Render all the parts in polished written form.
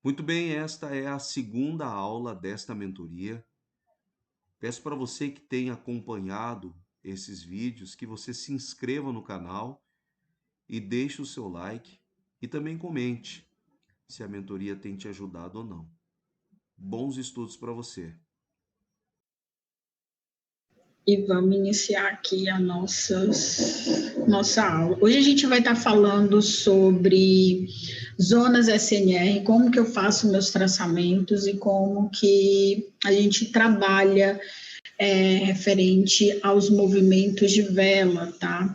Muito bem, esta é a segunda aula desta mentoria. Peço para você que tem acompanhado esses vídeos que você se inscreva no canal e deixe o seu like e também comente se a mentoria tem te ajudado ou não. Bons estudos para você. E vamos iniciar aqui a nossa aula. Hoje a gente vai estar falando sobre zonas SNR, como que eu faço meus traçamentos e como que a gente trabalha referente aos movimentos de vela, tá?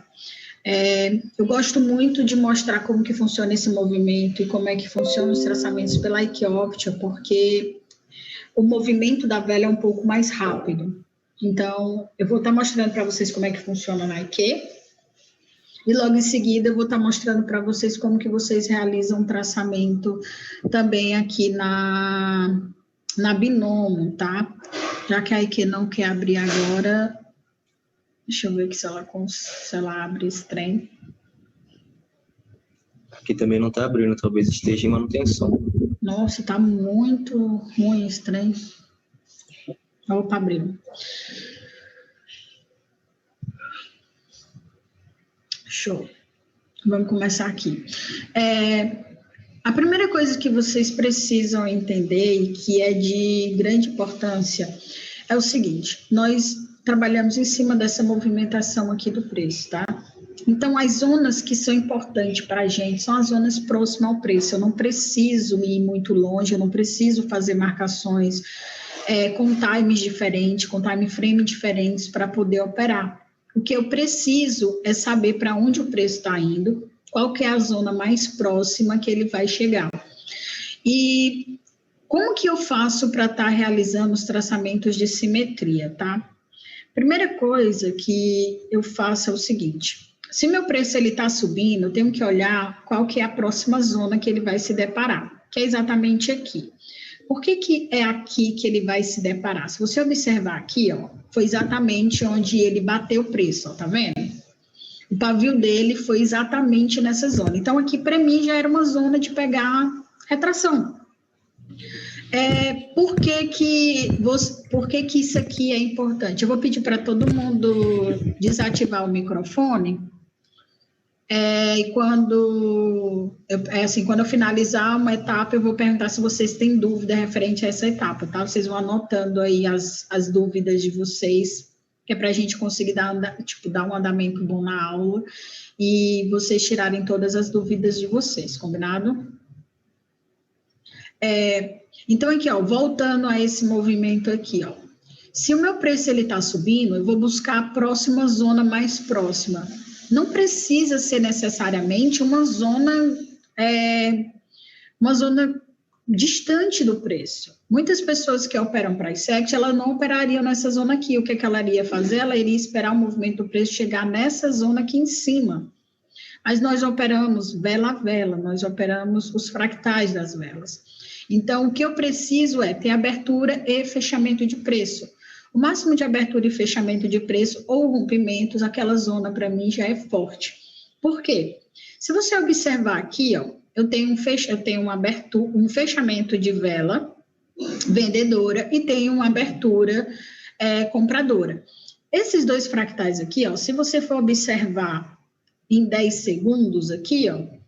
Eu gosto muito de mostrar como que funciona esse movimento e como é que funcionam os traçamentos pela Equioptia, porque o movimento da vela é um pouco mais rápido. Então, eu vou estar mostrando para vocês como é que funciona na IQ, e logo em seguida eu vou estar mostrando para vocês como que vocês realizam um traçamento também aqui na Binomo, tá? Já que a IQ não quer abrir agora, deixa eu ver aqui se ela abre esse trem. Aqui também não está abrindo, talvez esteja em manutenção. Nossa, tá muito ruim esse trem. Opa, abriu. Show. Vamos começar aqui. A primeira coisa que vocês precisam entender e que é de grande importância é o seguinte: nós trabalhamos em cima dessa movimentação aqui do preço, tá? Então, as zonas que são importantes para a gente são as zonas próximas ao preço. Eu não preciso ir muito longe, eu não preciso fazer marcações com times diferentes, com time frame diferentes para poder operar. O que eu preciso é saber para onde o preço está indo, qual que é a zona mais próxima que ele vai chegar. E como que eu faço para estar realizando os traçamentos de simetria, tá? Primeira coisa que eu faço é o seguinte: se meu preço está subindo, eu tenho que olhar qual que é a próxima zona que ele vai se deparar, que é exatamente aqui. Por que é aqui que ele vai se deparar? Se você observar aqui, ó, foi exatamente onde ele bateu o preço, ó, tá vendo? O pavio dele foi exatamente nessa zona. Então, aqui, para mim, já era uma zona de pegar retração. Por que isso aqui é importante? Eu vou pedir para todo mundo desativar o microfone. E quando eu finalizar uma etapa, eu vou perguntar se vocês têm dúvida referente a essa etapa, tá? Vocês vão anotando aí as dúvidas de vocês, que é para a gente conseguir dar um andamento bom na aula e vocês tirarem todas as dúvidas de vocês, combinado? Então, aqui, ó, voltando a esse movimento aqui, ó. Se o meu preço está subindo, eu vou buscar a próxima zona mais próxima. Não precisa ser necessariamente uma zona distante do preço. Muitas pessoas que operam price action, elas não operariam nessa zona aqui. O que ela iria fazer? Ela iria esperar o movimento do preço chegar nessa zona aqui em cima. Mas nós operamos vela a vela, nós operamos os fractais das velas. Então, o que eu preciso é ter abertura e fechamento de preço. O máximo de abertura e fechamento de preço ou rompimentos, aquela zona para mim já é forte. Por quê? Se você observar aqui, ó, eu tenho um fechamento de vela vendedora e tenho uma abertura compradora. Esses dois fractais aqui, ó, se você for observar em 10 segundos aqui, ó,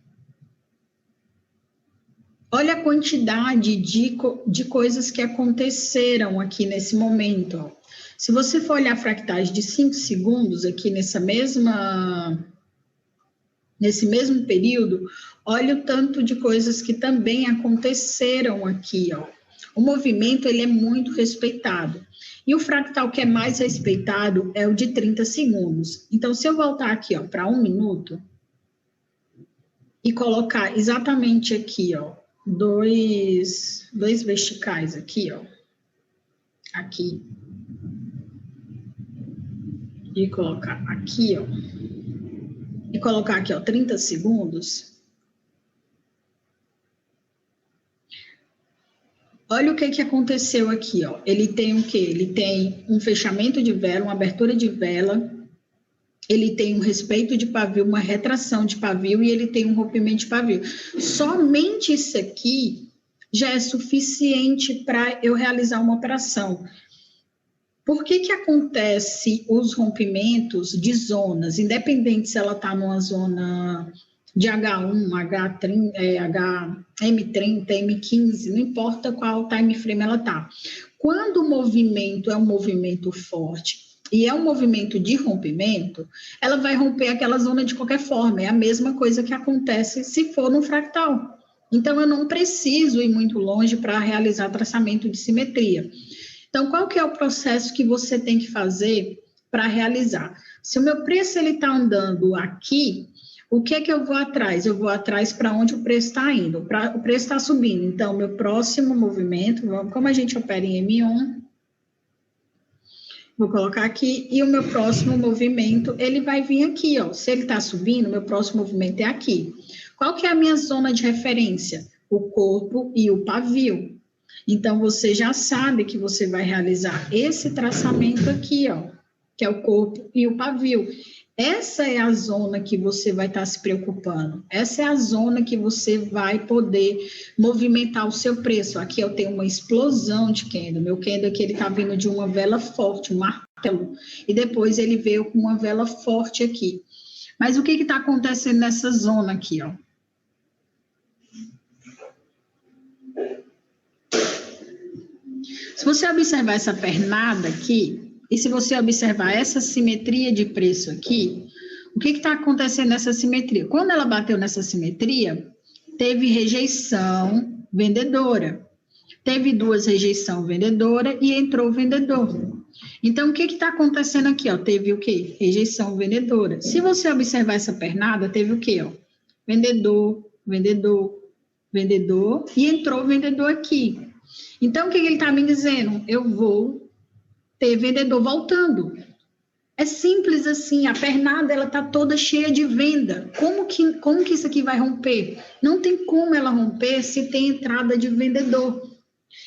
olha a quantidade de coisas que aconteceram aqui nesse momento, ó. Se você for olhar fractais de 5 segundos aqui nesse mesmo período, olha o tanto de coisas que também aconteceram aqui, ó. O movimento, ele é muito respeitado. E o fractal que é mais respeitado é o de 30 segundos. Então, se eu voltar aqui, ó, para 1 minuto e colocar exatamente aqui, ó, dois verticais aqui, ó, aqui, e colocar aqui, ó, e colocar aqui, ó, 30 segundos, olha o que aconteceu aqui, ó, ele tem o quê? Ele tem um fechamento de vela, uma abertura de vela, ele tem um respeito de pavio, uma retração de pavio e ele tem um rompimento de pavio. Somente isso aqui já é suficiente para eu realizar uma operação. Por que acontece os rompimentos de zonas, independente se ela está numa zona de H1, M30, M15, não importa qual time frame ela está. Quando o movimento é um movimento forte e é um movimento de rompimento, ela vai romper aquela zona de qualquer forma. É a mesma coisa que acontece se for no fractal. Então, eu não preciso ir muito longe para realizar traçamento de simetria. Então, qual que é o processo que você tem que fazer para realizar? Se o meu preço está andando aqui, o que é que eu vou atrás? Eu vou atrás para onde o preço está indo. O preço está subindo. Então, meu próximo movimento, como a gente opera em M1, vou colocar aqui, e o meu próximo movimento, ele vai vir aqui, ó. Se ele está subindo, meu próximo movimento é aqui. Qual que é a minha zona de referência? O corpo e o pavio. Então, você já sabe que você vai realizar esse traçamento aqui, ó, que é o corpo e o pavio. Essa é a zona que você vai estar se preocupando. Essa é a zona que você vai poder movimentar o seu preço. Aqui eu tenho uma explosão de candle. Meu candle aqui, ele está vindo de uma vela forte, um martelo. E depois ele veio com uma vela forte aqui. Mas o que está acontecendo nessa zona aqui, ó? Se você observar essa pernada aqui, e se você observar essa simetria de preço aqui, o que está acontecendo nessa simetria? Quando ela bateu nessa simetria, teve rejeição vendedora. Teve duas rejeição vendedora e entrou o vendedor. Então, o que está acontecendo aqui? Ó? Teve o quê? Rejeição vendedora. Se você observar essa pernada, teve o quê? Ó? Vendedor, vendedor, vendedor, e entrou o vendedor aqui. Então, o que ele está me dizendo? Eu vou ter vendedor voltando. É simples assim, a pernada ela está toda cheia de venda. Como que isso aqui vai romper? Não tem como ela romper se tem entrada de vendedor.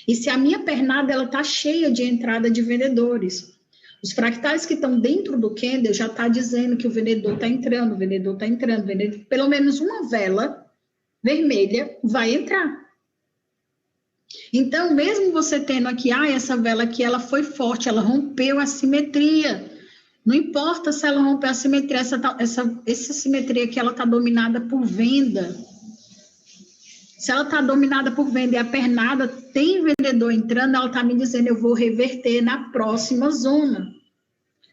E se a minha pernada ela está cheia de entrada de vendedores. Os fractais que estão dentro do candle já está dizendo que o vendedor está entrando, o vendedor está entrando, pelo menos uma vela vermelha vai entrar. Então, mesmo você tendo aqui, essa vela aqui, ela foi forte, ela rompeu a simetria. Não importa se ela rompeu a simetria, essa simetria aqui, ela está dominada por venda. Se ela está dominada por venda e a pernada tem vendedor entrando, ela está me dizendo, eu vou reverter na próxima zona.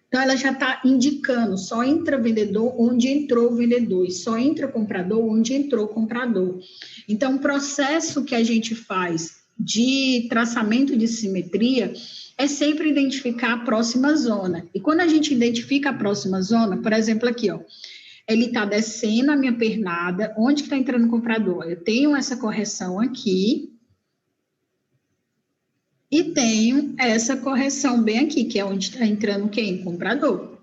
Então, ela já está indicando, só entra vendedor onde entrou o vendedor, e só entra comprador onde entrou o comprador. Então, o processo que a gente faz de traçamento de simetria é sempre identificar a próxima zona. E quando a gente identifica a próxima zona, por exemplo, aqui, ó, ele está descendo a minha pernada, onde que está entrando o comprador? Eu tenho essa correção aqui, e tenho essa correção bem aqui, que é onde está entrando quem? Comprador.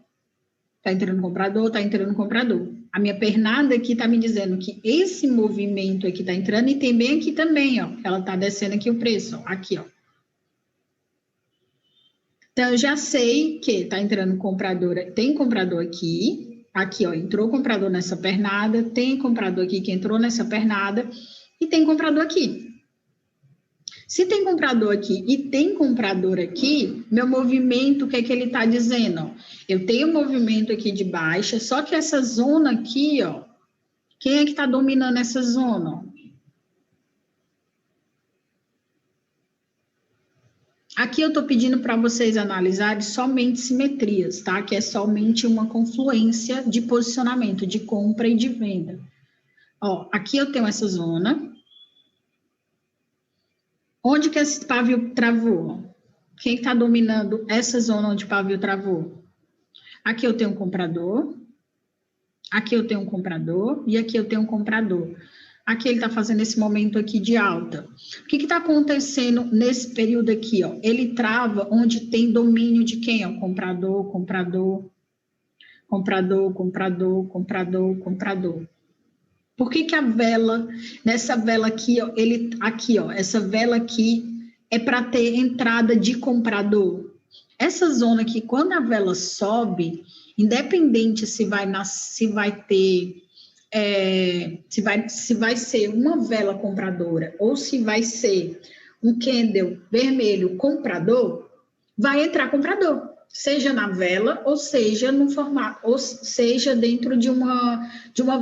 Está entrando comprador, está entrando comprador. A minha pernada aqui está me dizendo que esse movimento aqui está entrando e tem bem aqui também, ó. Ela está descendo aqui o preço, ó, aqui, ó. Então, eu já sei que está entrando comprador, tem comprador aqui, ó, entrou comprador nessa pernada, tem comprador aqui que entrou nessa pernada e tem comprador aqui. Se tem comprador aqui e tem comprador aqui, meu movimento, o que é que ele está dizendo? Eu tenho movimento aqui de baixa, só que essa zona aqui, ó, quem é que está dominando essa zona? Aqui eu estou pedindo para vocês analisarem somente simetrias, tá? Que é somente uma confluência de posicionamento, de compra e de venda. Ó, aqui eu tenho essa zona. Onde que esse pavio travou? Quem está dominando essa zona onde o pavio travou? Aqui eu tenho um comprador, aqui eu tenho um comprador e aqui eu tenho um comprador. Aqui ele está fazendo esse momento aqui de alta. O que está acontecendo nesse período aqui? Ó? Ele trava onde tem domínio de quem? Ó? Comprador, comprador, comprador, comprador, comprador, comprador. Por que a vela, nessa vela aqui, ó, essa vela aqui é para ter entrada de comprador? Essa zona aqui, quando a vela sobe, independente se vai ter se vai ser uma vela compradora ou se vai ser um candle vermelho comprador, vai entrar comprador, seja na vela ou seja no formato, ou seja dentro de uma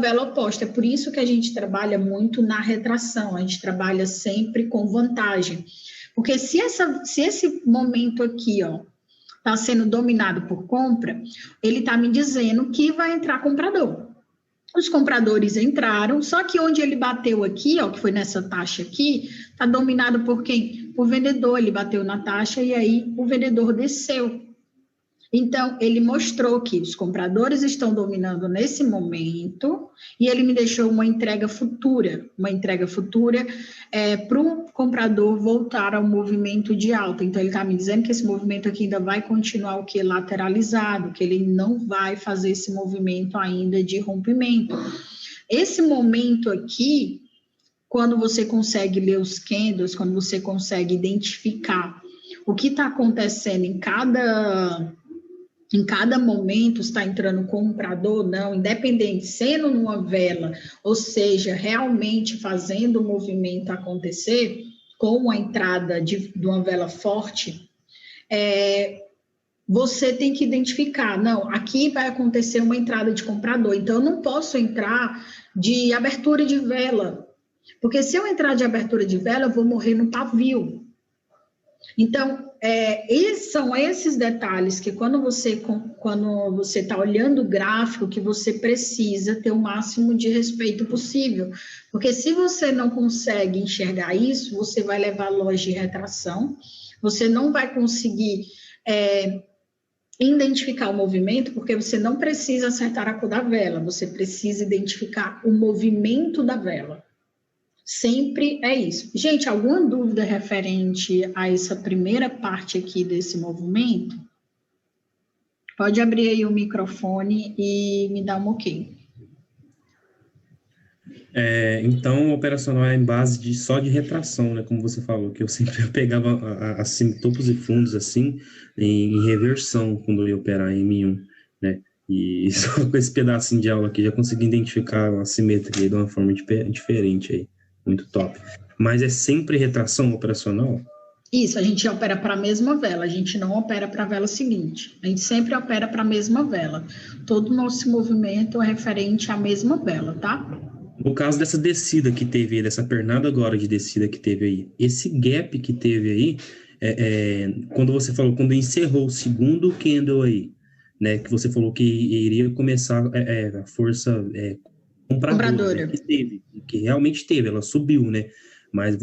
vela oposta. É por isso que a gente trabalha muito na retração, a gente trabalha sempre com vantagem. Porque se esse momento aqui, ó, está sendo dominado por compra, ele está me dizendo que vai entrar comprador. Os compradores entraram, só que onde ele bateu aqui, ó, que foi nessa taxa aqui, está dominado por quem? Por vendedor, ele bateu na taxa e aí o vendedor desceu. Então, ele mostrou que os compradores estão dominando nesse momento e ele me deixou uma entrega futura para o comprador voltar ao movimento de alta. Então, ele está me dizendo que esse movimento aqui ainda vai continuar o que? Lateralizado, que ele não vai fazer esse movimento ainda de rompimento. Esse momento aqui, quando você consegue ler os candles, quando você consegue identificar o que está acontecendo em cada momento, está entrando comprador ou não, independente, sendo numa vela, ou seja, realmente fazendo o movimento acontecer, com a entrada de uma vela forte, você tem que identificar, não, aqui vai acontecer uma entrada de comprador, então eu não posso entrar de abertura de vela, porque se eu entrar de abertura de vela, eu vou morrer no pavio. Então, são esses detalhes que quando você está olhando o gráfico, que você precisa ter o máximo de respeito possível. Porque se você não consegue enxergar isso, você vai levar loja de retração, você não vai conseguir identificar o movimento, porque você não precisa acertar a cor da vela, você precisa identificar o movimento da vela. Sempre é isso. Gente, alguma dúvida referente a essa primeira parte aqui desse movimento? Pode abrir aí o microfone e me dar um ok. Então, o operacional é em base só de retração, né? Como você falou, que eu sempre pegava assim, topos e fundos assim, em reversão, quando eu ia operar em M1, né? E só com esse pedacinho de aula aqui, já consegui identificar a simetria de uma forma diferente aí. Muito top. Mas é sempre retração operacional? Isso, a gente opera para a mesma vela, a gente não opera para a vela seguinte. A gente sempre opera para a mesma vela. Todo o nosso movimento é referente à mesma vela, tá? No caso dessa descida que teve aí, dessa pernada agora de descida que teve aí, esse gap que teve aí, quando você falou, quando encerrou o segundo candle aí, né, que você falou que iria começar a força compradora, né, que realmente teve, ela subiu, né, mas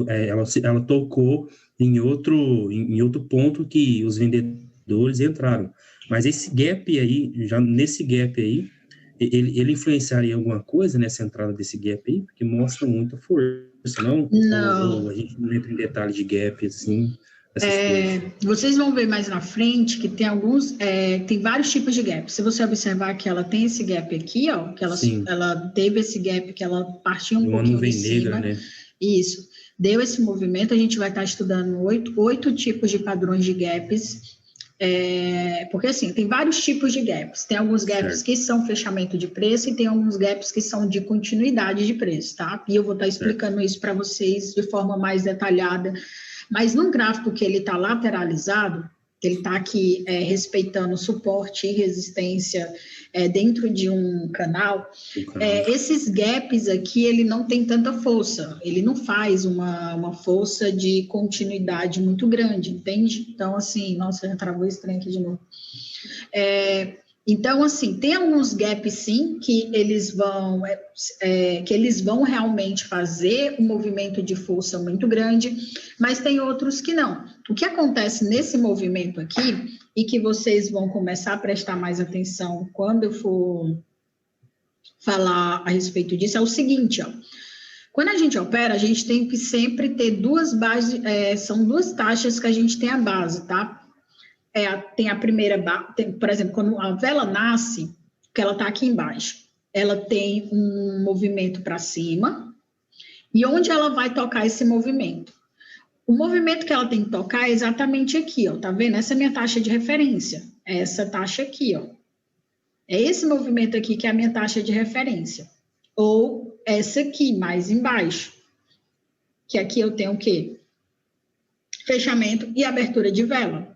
ela tocou em outro ponto que os vendedores entraram. Mas esse gap aí, já nesse gap aí, ele influenciaria alguma coisa nessa entrada desse gap aí? Porque mostra muita força, não? Não. Ou a gente não entra em detalhes de gap, assim, vocês vão ver mais na frente que tem tem vários tipos de gap. Se você observar que ela tem esse gap aqui, ó, que ela teve esse gap, que ela partiu um pouquinho de cima. Negra, né? Isso. Deu esse movimento, a gente vai estar estudando oito tipos de padrões de gaps. Porque assim, tem vários tipos de gaps. Tem alguns gaps que são fechamento de preço e tem alguns gaps que são de continuidade de preço, tá? E eu vou estar explicando isso para vocês de forma mais detalhada. Mas num gráfico que ele está lateralizado, que ele está aqui respeitando suporte e resistência dentro de um canal, esses gaps aqui, ele não tem tanta força, ele não faz uma força de continuidade muito grande, entende? Então, assim, nossa, já travou esse trem aqui de novo. Então, assim, tem alguns gaps, sim, que eles vão realmente fazer um movimento de força muito grande, mas tem outros que não. O que acontece nesse movimento aqui, e que vocês vão começar a prestar mais atenção quando eu for falar a respeito disso, é o seguinte, ó. Quando a gente opera, a gente tem que sempre ter duas bases, são duas taxas que a gente tem a base, tá? Tem a primeira, por exemplo, quando a vela nasce, que ela está aqui embaixo, ela tem um movimento para cima, e onde ela vai tocar esse movimento? O movimento que ela tem que tocar é exatamente aqui, ó, tá vendo? Essa é a minha taxa de referência, essa taxa aqui, ó. É esse movimento aqui que é a minha taxa de referência. ou essa aqui, mais embaixo, que aqui eu tenho o quê? Fechamento e abertura de vela.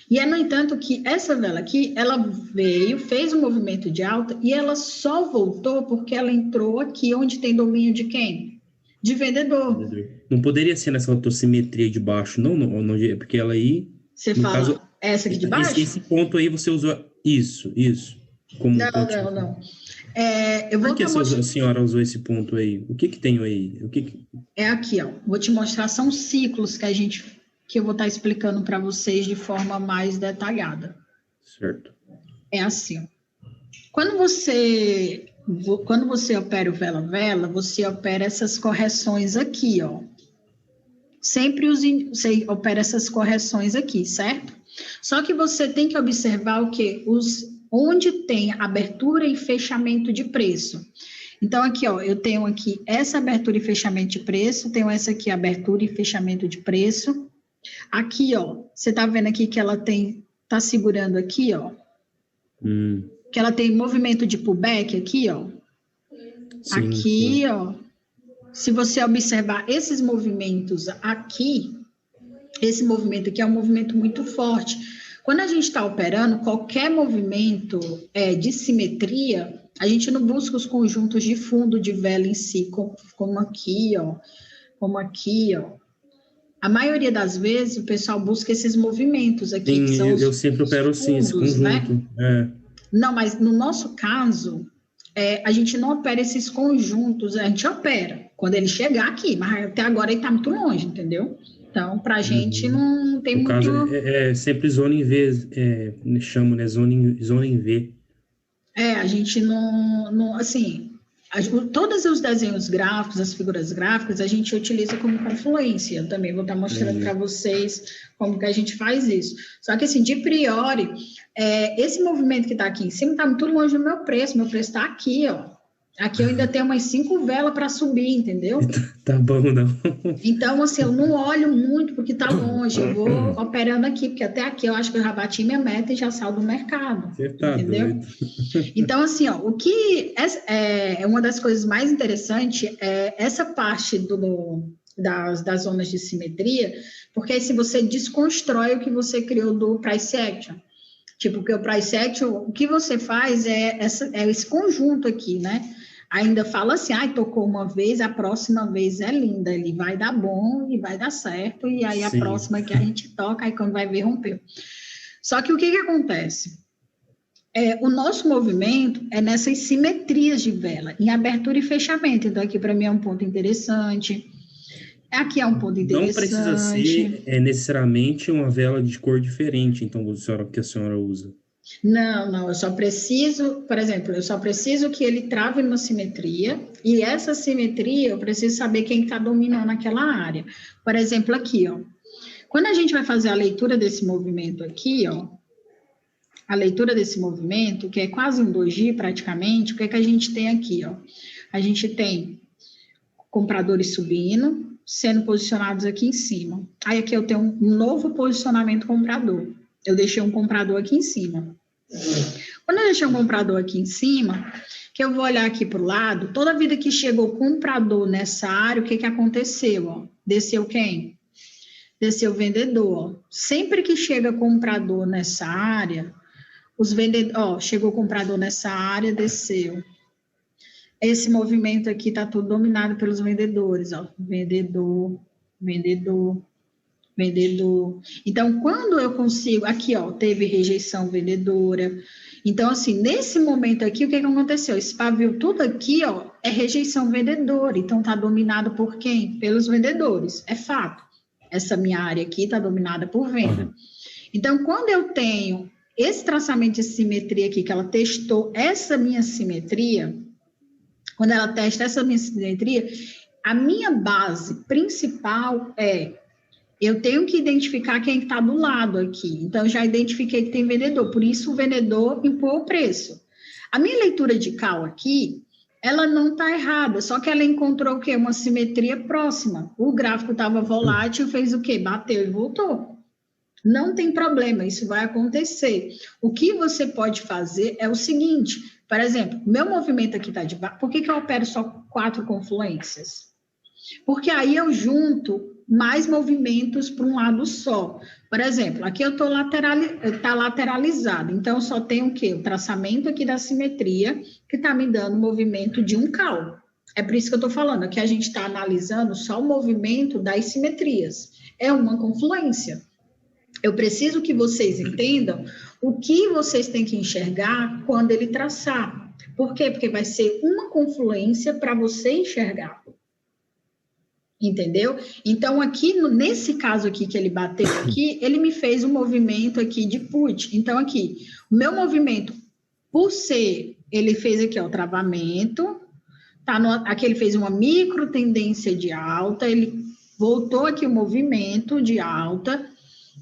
E é, no entanto, que essa vela aqui, ela veio, fez um movimento de alta e ela só voltou porque ela entrou aqui onde tem domínio de quem? De vendedor. Não poderia ser nessa autossimetria de baixo, não, porque ela aí... Você no fala caso, essa aqui de baixo? Esse ponto aí você usou isso. Como Não. Eu vou Por que a senhora usou esse ponto aí? O que tem aí? É aqui, ó. Vou te mostrar, são ciclos que eu vou estar explicando para vocês de forma mais detalhada. Certo. É assim, ó. Quando você opera o vela-vela, você opera essas correções aqui, ó. Sempre você opera essas correções aqui, certo? Só que você tem que observar o quê? Onde tem abertura e fechamento de preço. Então, aqui, ó, eu tenho aqui essa abertura e fechamento de preço, tenho essa aqui, abertura e fechamento de preço. Aqui, ó, você tá vendo aqui que ela tá segurando aqui, ó. Que ela tem movimento de pullback aqui, ó. Sim, aqui, sim. Ó. Se você observar esses movimentos aqui, esse movimento aqui é um movimento muito forte. Quando a gente está operando, qualquer movimento de simetria, a gente não busca os conjuntos de fundo de vela em si, como aqui, ó. Como aqui, ó. A maioria das vezes, o pessoal busca esses movimentos aqui. Sim, que são eu sempre opero assim, esse conjunto. Né? Não, mas no nosso caso, a gente não opera esses conjuntos, a gente opera quando ele chegar aqui, mas até agora ele está muito longe, entendeu? Então, para a gente não tem no muito... No caso, é sempre zona em V, chamo, né? Zona em V. A gente não assim... Todos os desenhos gráficos, as figuras gráficas, a gente utiliza como confluência. Eu também vou estar mostrando para vocês como que a gente faz isso. Só que, assim, de priori, esse movimento que está aqui em cima está muito longe do meu preço está aqui, ó. Aqui eu ainda tenho umas 5 velas para subir, entendeu? Tá bom, não. Então, assim, eu não olho muito porque tá longe. Eu vou operando aqui, porque até aqui eu acho que eu já bati minha meta e já saio do mercado. Você tá entendeu? Doido. Então, assim, ó, o que é uma das coisas mais interessantes é essa parte das zonas de simetria, porque aí se você desconstrói o que você criou do price action. Tipo, porque o price action, o que você faz é esse conjunto aqui, né? Ainda fala assim, tocou uma vez, a próxima vez é linda, ele vai dar bom e vai dar certo, e aí a próxima que a gente toca, aí quando vai ver, rompeu. Só que o que acontece? O nosso movimento é nessas simetrias de vela, em abertura e fechamento, então aqui para mim é um ponto interessante, aqui é um ponto interessante. Não precisa ser necessariamente uma vela de cor diferente, então, que a senhora usa. Não, eu só preciso, por exemplo, que ele trave numa simetria, e essa simetria eu preciso saber quem está dominando aquela área. Por exemplo, aqui, ó, quando a gente vai fazer a leitura desse movimento aqui, ó, a leitura desse movimento, que é quase um doji praticamente, o que é que a gente tem aqui, ó? A gente tem compradores subindo, sendo posicionados aqui em cima. Aí aqui eu tenho um novo posicionamento comprador. Eu deixei um comprador aqui em cima. Quando eu deixei um comprador aqui em cima, que eu vou olhar aqui para o lado, toda vida que chegou comprador nessa área, o que aconteceu? Ó? Desceu quem? Desceu o vendedor. Ó. Sempre que chega comprador nessa área, chegou comprador nessa área, desceu. Esse movimento aqui está tudo dominado pelos vendedores. Ó. Vendedor. Então, quando eu consigo... Aqui, ó, teve rejeição vendedora. Então, assim, nesse momento aqui, o que aconteceu? Esse pavio tudo aqui, ó, é rejeição vendedora. Então, está dominado por quem? Pelos vendedores. É fato. Essa minha área aqui está dominada por venda. Então, quando eu tenho esse traçamento de simetria aqui, que ela testou essa minha simetria, quando ela testa essa minha simetria, a minha base principal eu tenho que identificar quem está do lado aqui. Então, eu já identifiquei que tem vendedor, por isso o vendedor impôs o preço. A minha leitura de cal aqui, ela não está errada, só que ela encontrou o quê? Uma simetria próxima. O gráfico estava volátil, fez o quê? Bateu e voltou. Não tem problema, isso vai acontecer. O que você pode fazer é o seguinte, Por exemplo, meu movimento aqui está de baixo. Por que eu opero só 4 confluências? Porque aí eu junto mais movimentos para um lado só. Por exemplo, aqui eu estou lateralizado, então eu só tenho o quê? O traçamento aqui da simetria, que está me dando movimento de um cal. É por isso que eu estou falando, aqui a gente está analisando só o movimento das simetrias. É uma confluência. Eu preciso que vocês entendam o que vocês têm que enxergar quando ele traçar. Por quê? Porque vai ser uma confluência para você enxergar. Entendeu? Então, aqui, nesse caso aqui que ele bateu aqui, ele me fez um movimento aqui de put. Então, aqui, o meu movimento, por ser, ele fez aqui, ó, o travamento, tá aqui ele fez uma micro tendência de alta, ele voltou aqui o movimento de alta,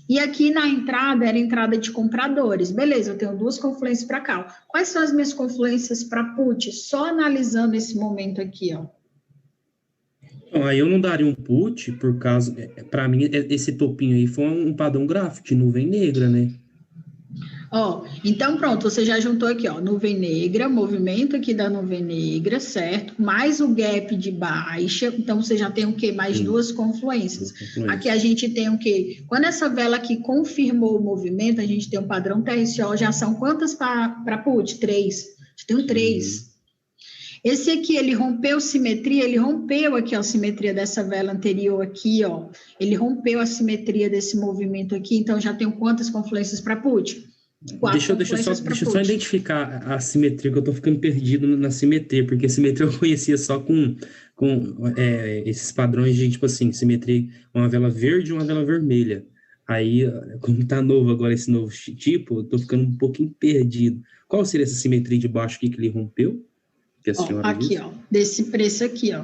e aqui na entrada, era entrada de compradores. Beleza, eu tenho 2 confluências para cá. Quais são as minhas confluências para put? Só analisando esse momento aqui, ó. Então, aí eu não daria um put, por causa, para mim, esse topinho aí foi um padrão gráfico de nuvem negra, né? Ó, então pronto, você já juntou aqui, ó, nuvem negra, movimento aqui da nuvem negra, certo? Mais o gap de baixa, então você já tem o quê? Mais 2 confluências. Aqui a gente tem o quê? Quando essa vela aqui confirmou o movimento, a gente tem um padrão TRSO, já são quantas para put? 3. A gente tem 3. Esse aqui, ele rompeu simetria, ele rompeu aqui a simetria dessa vela anterior aqui, ó. Ele rompeu a simetria desse movimento aqui, então já tenho quantas confluências para put? 4 Deixa eu só identificar a simetria, que eu tô ficando perdido na simetria, porque simetria eu conhecia só com esses padrões de, tipo assim, simetria, uma vela verde e uma vela vermelha. Aí, como tá novo agora esse novo tipo, eu tô ficando um pouquinho perdido. Qual seria essa simetria de baixo aqui que ele rompeu? Ó, aqui, ó, desse preço aqui, ó.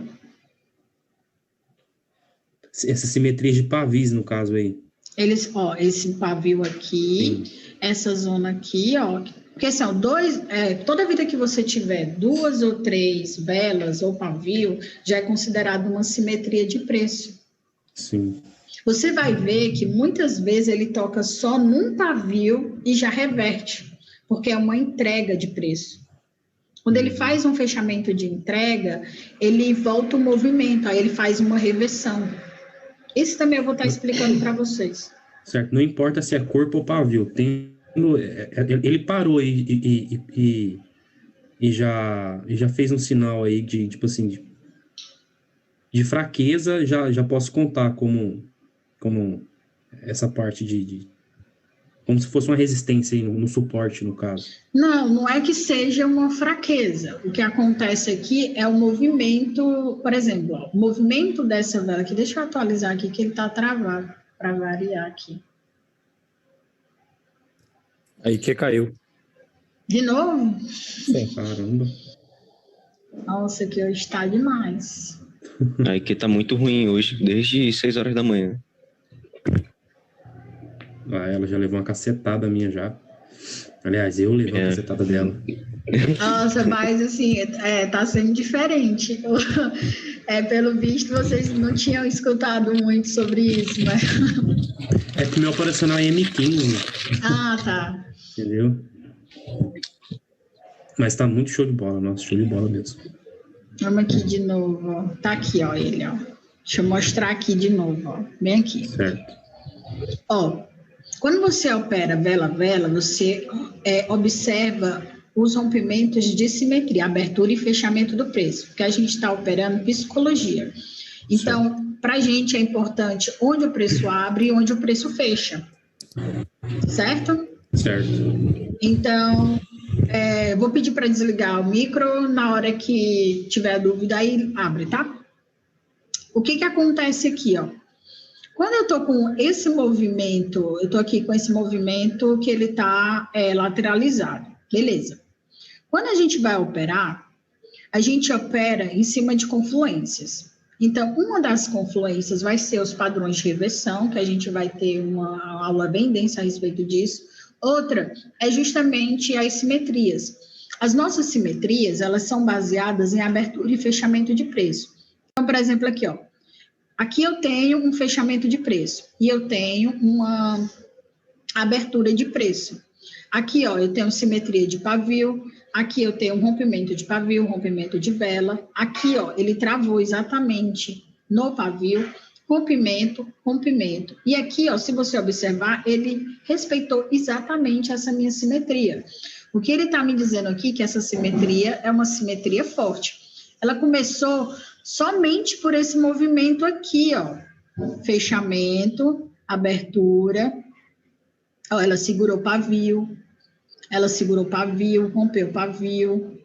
Essa simetria de pavis, no caso aí. Eles, ó, esse pavio aqui, essa zona aqui, ó, porque assim, ó, toda vida que você tiver 2 ou 3 velas ou pavio, já é considerado uma simetria de preço. Sim. Você vai ver que muitas vezes ele toca só num pavio e já reverte, porque é uma entrega de preço. Quando ele faz um fechamento de entrega, ele volta o movimento, aí ele faz uma reversão. Esse também eu vou estar explicando para vocês. Certo, não importa se é corpo ou pavio. Ele parou e já fez um sinal aí de, tipo assim, de fraqueza, já posso contar como essa parte como se fosse uma resistência aí no suporte, no caso. Não é que seja uma fraqueza. O que acontece aqui é o movimento, por exemplo, ó, o movimento dessa vela aqui, deixa eu atualizar aqui que ele está travado, para variar aqui. Aí que caiu. De novo? Sim. Caramba. Nossa, aqui hoje está demais. Aí que tá muito ruim hoje, desde 6 horas da manhã. Ela já levou uma cacetada minha já. Aliás, eu levei uma cacetada dela. Nossa, mas assim, tá sendo diferente. Pelo visto, vocês não tinham escutado muito sobre isso, né? É que o meu operacional é M15. Ah, tá. Entendeu? Mas tá muito show de bola, nossa, show de bola mesmo. Vamos aqui de novo, ó. Tá aqui, ó, ele, ó. Deixa eu mostrar aqui de novo, ó. Bem aqui. Certo. Ó, quando você opera vela, você observa os rompimentos de simetria, abertura e fechamento do preço, porque a gente está operando psicologia. Então, para a gente é importante onde o preço abre e onde o preço fecha. Certo? Certo. Então, vou pedir para desligar o micro na hora que tiver dúvida, aí abre, tá? O que acontece aqui, ó? Quando eu estou com esse movimento, eu estou aqui com esse movimento que ele está lateralizado, beleza. Quando a gente vai operar, a gente opera em cima de confluências. Então, uma das confluências vai ser os padrões de reversão, que a gente vai ter uma aula bem densa a respeito disso. Outra é justamente as simetrias. As nossas simetrias, elas são baseadas em abertura e fechamento de preço. Então, por exemplo, aqui, ó. Aqui eu tenho um fechamento de preço e eu tenho uma abertura de preço. Aqui, ó, eu tenho simetria de pavio, Aqui eu tenho um rompimento de pavio, um rompimento de vela. Aqui, ó, ele travou exatamente no pavio, rompimento, rompimento. E aqui, ó, se você observar, ele respeitou exatamente essa minha simetria. O que ele está me dizendo aqui, que essa simetria é uma simetria forte. Ela começou somente por esse movimento aqui, ó. Fechamento, abertura. Ó, ela segurou pavio, rompeu pavio,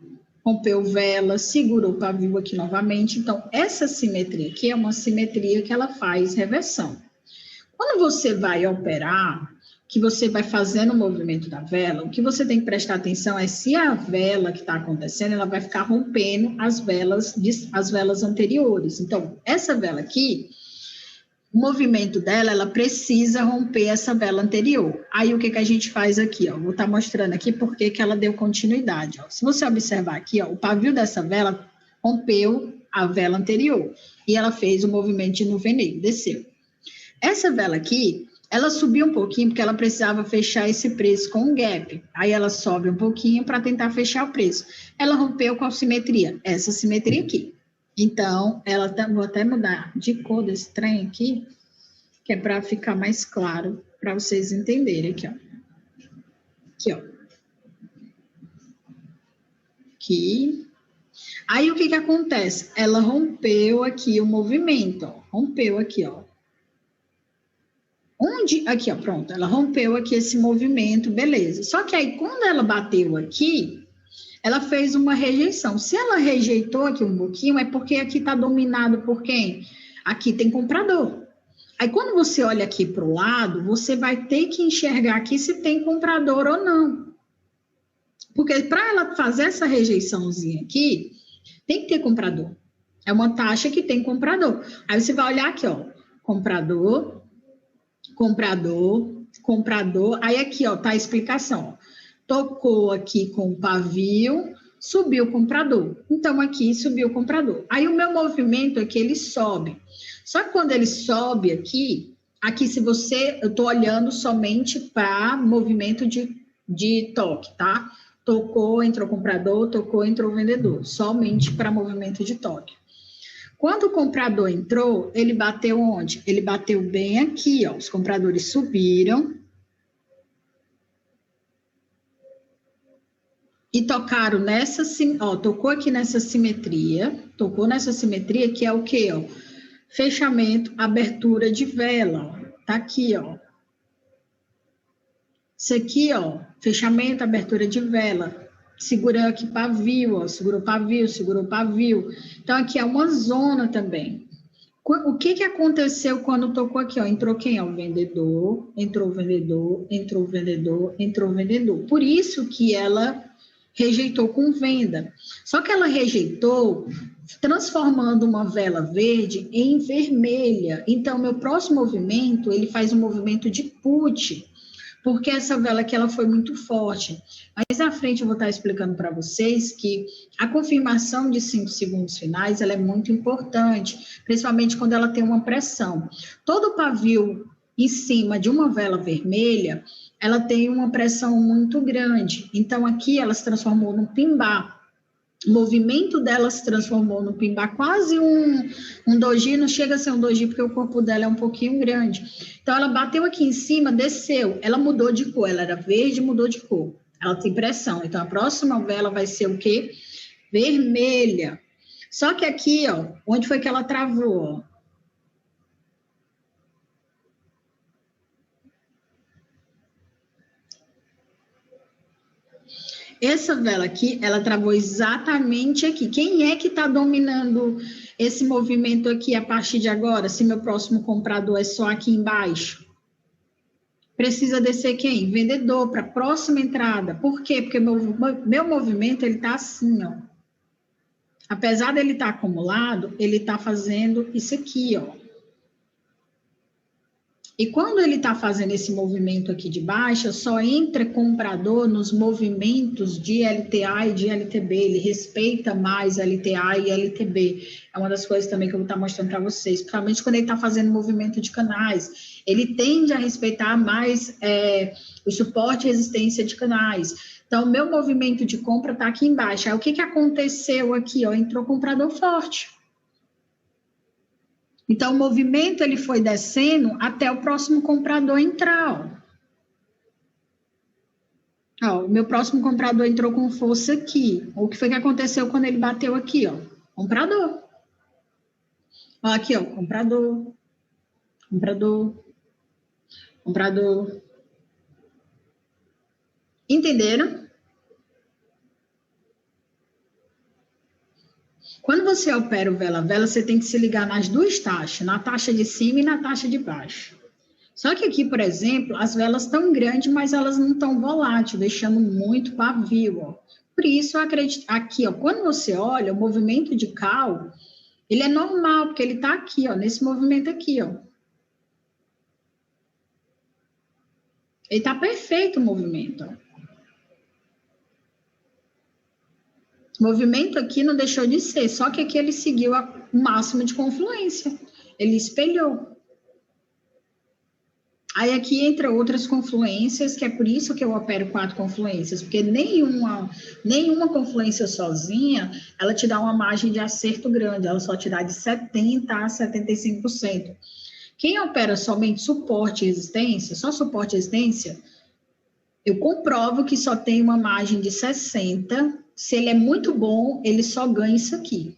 rompeu vela, segurou o pavio aqui novamente. Então, essa simetria aqui é uma simetria que ela faz reversão. Quando você vai operar, que você vai fazendo o movimento da vela, o que você tem que prestar atenção é se a vela que está acontecendo, ela vai ficar rompendo as velas anteriores. Então, essa vela aqui, o movimento dela, ela precisa romper essa vela anterior. Aí, o que a gente faz aqui, ó? Vou estar mostrando aqui porque que ela deu continuidade, ó. Se você observar aqui, ó, o pavio dessa vela rompeu a vela anterior e ela fez o movimento de nuvem negra, desceu. Essa vela aqui, ela subiu um pouquinho porque ela precisava fechar esse preço com um gap. Aí, ela sobe um pouquinho para tentar fechar o preço. Ela rompeu com a simetria, essa simetria aqui. Então, vou até mudar de cor desse trem aqui, que é para ficar mais claro, para vocês entenderem aqui, ó. Aqui, ó. Aqui. Aí, o que acontece? Ela rompeu aqui o movimento, ó. Rompeu aqui, ó. Aqui, ó, pronto. Ela rompeu aqui esse movimento, beleza. Só que aí, quando ela bateu aqui, ela fez uma rejeição. Se ela rejeitou aqui um pouquinho, é porque aqui está dominado por quem? Aqui tem comprador. Aí, quando você olha aqui para o lado, você vai ter que enxergar aqui se tem comprador ou não. Porque para ela fazer essa rejeiçãozinha aqui, tem que ter comprador. É uma taxa que tem comprador. Aí, você vai olhar aqui, ó, comprador, comprador, comprador. Aí, aqui, ó, tá a explicação, ó. Tocou aqui com o pavio, subiu o comprador. Então, aqui subiu o comprador. Aí, o meu movimento aqui, ele sobe. Só que quando ele sobe aqui se você... Eu estou olhando somente para movimento de toque, tá? Tocou, entrou comprador, tocou, entrou vendedor. Somente para movimento de toque. Quando o comprador entrou, ele bateu onde? Ele bateu bem aqui, ó. Os compradores subiram. E tocaram nessa, ó, tocou aqui nessa simetria, que é o quê, ó? Fechamento, abertura de vela, ó. Tá aqui, ó. Isso aqui, ó, fechamento, abertura de vela. Segurou aqui pavio, ó, segurou pavio. Então, aqui é uma zona também. O que aconteceu quando tocou aqui, ó? Entrou quem? Ó, o vendedor, entrou o vendedor, entrou o vendedor, entrou o vendedor. Por isso que ela rejeitou com venda. Só que ela rejeitou transformando uma vela verde em vermelha. Então, meu próximo movimento, ele faz um movimento de put, porque essa vela aqui, ela foi muito forte. Mais à frente, eu vou estar explicando para vocês que a confirmação de 5 segundos finais, ela é muito importante, principalmente quando ela tem uma pressão. Todo pavio em cima de uma vela vermelha, ela tem uma pressão muito grande. Então, aqui ela se transformou num pimbá. O movimento dela se transformou num pimbá, quase um doji, não chega a ser um doji, porque o corpo dela é um pouquinho grande. Então, ela bateu aqui em cima, desceu, ela mudou de cor, ela era verde, mudou de cor. Ela tem pressão. Então, a próxima vela vai ser o quê? Vermelha. Só que aqui, ó, onde foi que ela travou, ó? Essa vela aqui, ela travou exatamente aqui. Quem é que está dominando esse movimento aqui a partir de agora? Se meu próximo comprador é só aqui embaixo. Precisa descer quem? Vendedor, para a próxima entrada. Por quê? Porque meu movimento, ele está assim, ó. Apesar dele estar acumulado, ele está fazendo isso aqui, ó. E quando ele está fazendo esse movimento aqui de baixa, só entra comprador nos movimentos de LTA e de LTB. Ele respeita mais LTA e LTB. É uma das coisas também que eu vou estar mostrando para vocês, principalmente quando ele está fazendo movimento de canais. Ele tende a respeitar mais o suporte e resistência de canais. Então, o meu movimento de compra está aqui embaixo. Aí, o que aconteceu aqui? Ó? Entrou comprador forte. Então, o movimento ele foi descendo até o próximo comprador entrar. Ó, o meu próximo comprador entrou com força aqui. O que foi que aconteceu quando ele bateu aqui? Ó? Comprador. Ó, aqui, ó, comprador. Comprador. Comprador. Entenderam? Quando você opera o vela-vela, você tem que se ligar nas duas taxas, na taxa de cima e na taxa de baixo. Só que aqui, por exemplo, as velas estão grandes, mas elas não estão voláteis, deixando muito pavio, ó. Por isso, eu acredito, aqui, ó, quando você olha, o movimento de cal, ele é normal, porque ele está aqui, ó, nesse movimento aqui, ó. Ele está perfeito o movimento, ó. O movimento aqui não deixou de ser, só que aqui ele seguiu o máximo de confluência. Ele espelhou. Aí aqui entra outras confluências, que é por isso que eu opero 4 confluências, porque nenhuma confluência sozinha, ela te dá uma margem de acerto grande, ela só te dá de 70% a 75%. Quem opera somente suporte e resistência, só suporte e resistência, eu comprovo que só tem uma margem de 60%. Se ele é muito bom, ele só ganha isso aqui.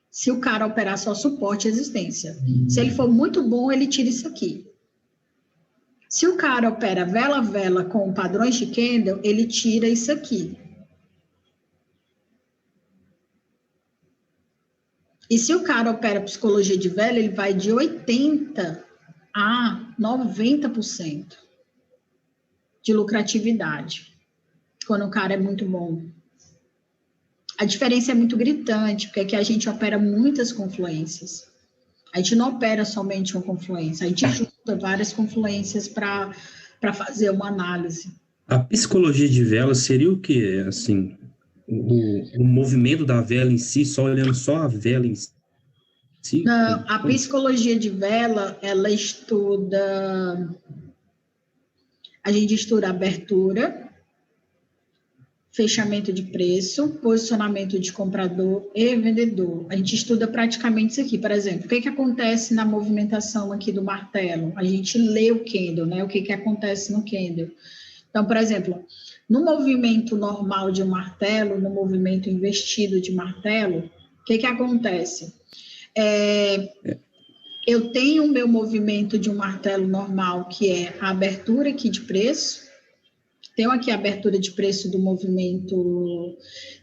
Se o cara operar só suporte e resistência. Se ele for muito bom, ele tira isso aqui. Se o cara opera vela-vela com padrões de candle, ele tira isso aqui. E se o cara opera psicologia de vela, ele vai de 80% a 90% de lucratividade, quando o cara é muito bom. A diferença é muito gritante, porque aqui a gente opera muitas confluências. A gente não opera somente uma confluência, a gente junta várias confluências para fazer uma análise. A psicologia de vela seria o quê? Assim, o movimento da vela em si, só olhando só a vela em si? Não, a psicologia de vela, ela estuda... A gente estuda abertura, fechamento de preço, posicionamento de comprador e vendedor. A gente estuda praticamente isso aqui. Por exemplo, o que acontece na movimentação aqui do martelo? A gente lê o candle, né? O que acontece no candle. Então, por exemplo, no movimento normal de um martelo, no movimento invertido de martelo, o que acontece? Eu tenho o meu movimento de um martelo normal, que é a abertura aqui de preço. Tenho aqui a abertura de preço do movimento,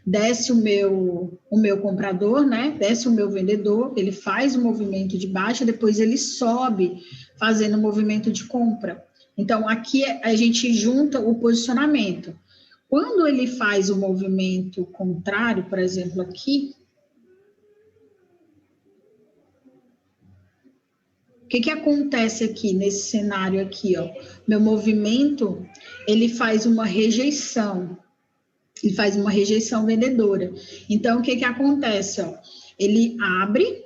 desce o meu comprador, né? Desce o meu vendedor, ele faz o movimento de baixa, depois ele sobe fazendo o movimento de compra. Então, aqui a gente junta o posicionamento. Quando ele faz o movimento contrário, por exemplo, aqui, o que acontece aqui nesse cenário aqui, ó? Meu movimento, ele faz uma rejeição. Ele faz uma rejeição vendedora. Então, o que acontece, ó? Ele abre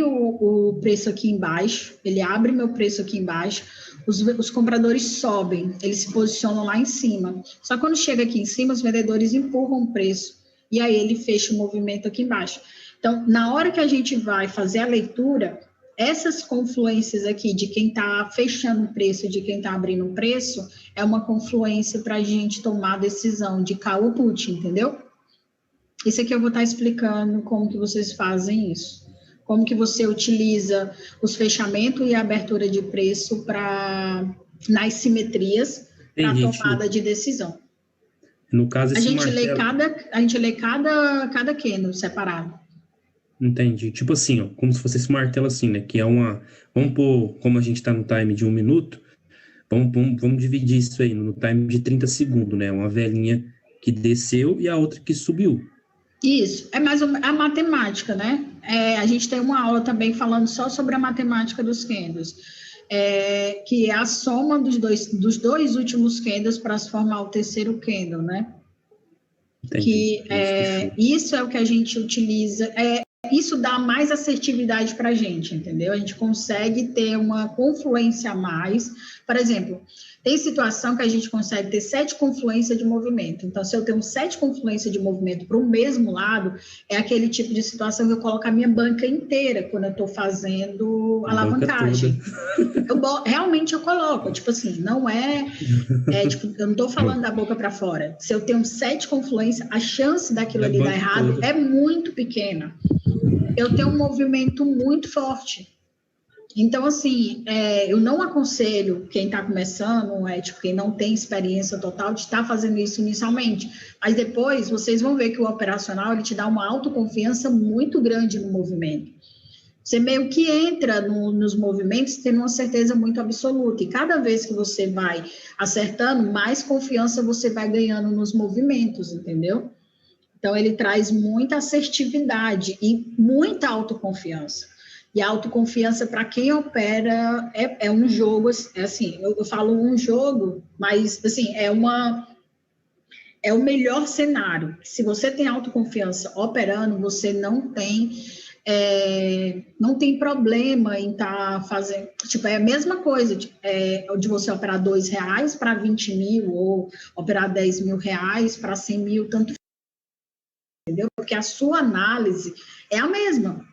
o preço aqui embaixo, ele abre meu preço aqui embaixo, os compradores sobem, eles se posicionam lá em cima. Só quando chega aqui em cima, os vendedores empurram o preço, e aí ele fecha o movimento aqui embaixo. Então, na hora que a gente vai fazer a leitura, essas confluências aqui de quem está fechando o preço e de quem está abrindo o preço, é uma confluência para a gente tomar a decisão de call ou put, entendeu? Isso aqui eu vou estar explicando como que vocês fazem isso. Como que você utiliza os fechamentos e a abertura de preço nas simetrias para tomada de decisão. No caso, a gente lê cada candle separado. Entendi. Tipo assim, ó, como se fosse esse martelo assim, né? Que é uma... Vamos pôr, como a gente está no time de 1 minuto, vamos dividir isso aí no time de 30 segundos, né? Uma velinha que desceu e a outra que subiu. Isso, é mais a matemática, né? A gente tem uma aula também falando só sobre a matemática dos candles, que é a soma dos dois últimos candles para se formar o terceiro candle, né? Entendi. Isso é o que a gente utiliza, isso dá mais assertividade para a gente, entendeu? A gente consegue ter uma confluência a mais. Por exemplo, tem situação que a gente consegue ter 7 confluências de movimento. Então, se eu tenho 7 confluências de movimento para o mesmo lado, é aquele tipo de situação que eu coloco a minha banca inteira quando eu estou fazendo alavancagem. Realmente eu coloco, tipo assim, não tipo, eu não estou falando da boca para fora. Se eu tenho 7 confluências, a chance daquilo ali dar errado é muito pequena. Eu tenho um movimento muito forte. Então, assim, eu não aconselho quem está começando, tipo, quem não tem experiência total, de estar fazendo isso inicialmente. Mas depois, vocês vão ver que o operacional, ele te dá uma autoconfiança muito grande no movimento. Você meio que entra nos movimentos tendo uma certeza muito absoluta. E cada vez que você vai acertando, mais confiança você vai ganhando nos movimentos, entendeu? Então, ele traz muita assertividade e muita autoconfiança. E a autoconfiança, para quem opera, é um jogo, assim, eu falo um jogo, mas, assim, é o melhor cenário. Se você tem autoconfiança operando, você não tem problema em estar fazendo, tipo, é a mesma coisa de você operar R$2 para 20 mil, ou operar R$10.000 para 100 mil, tanto, entendeu? Porque a sua análise é a mesma.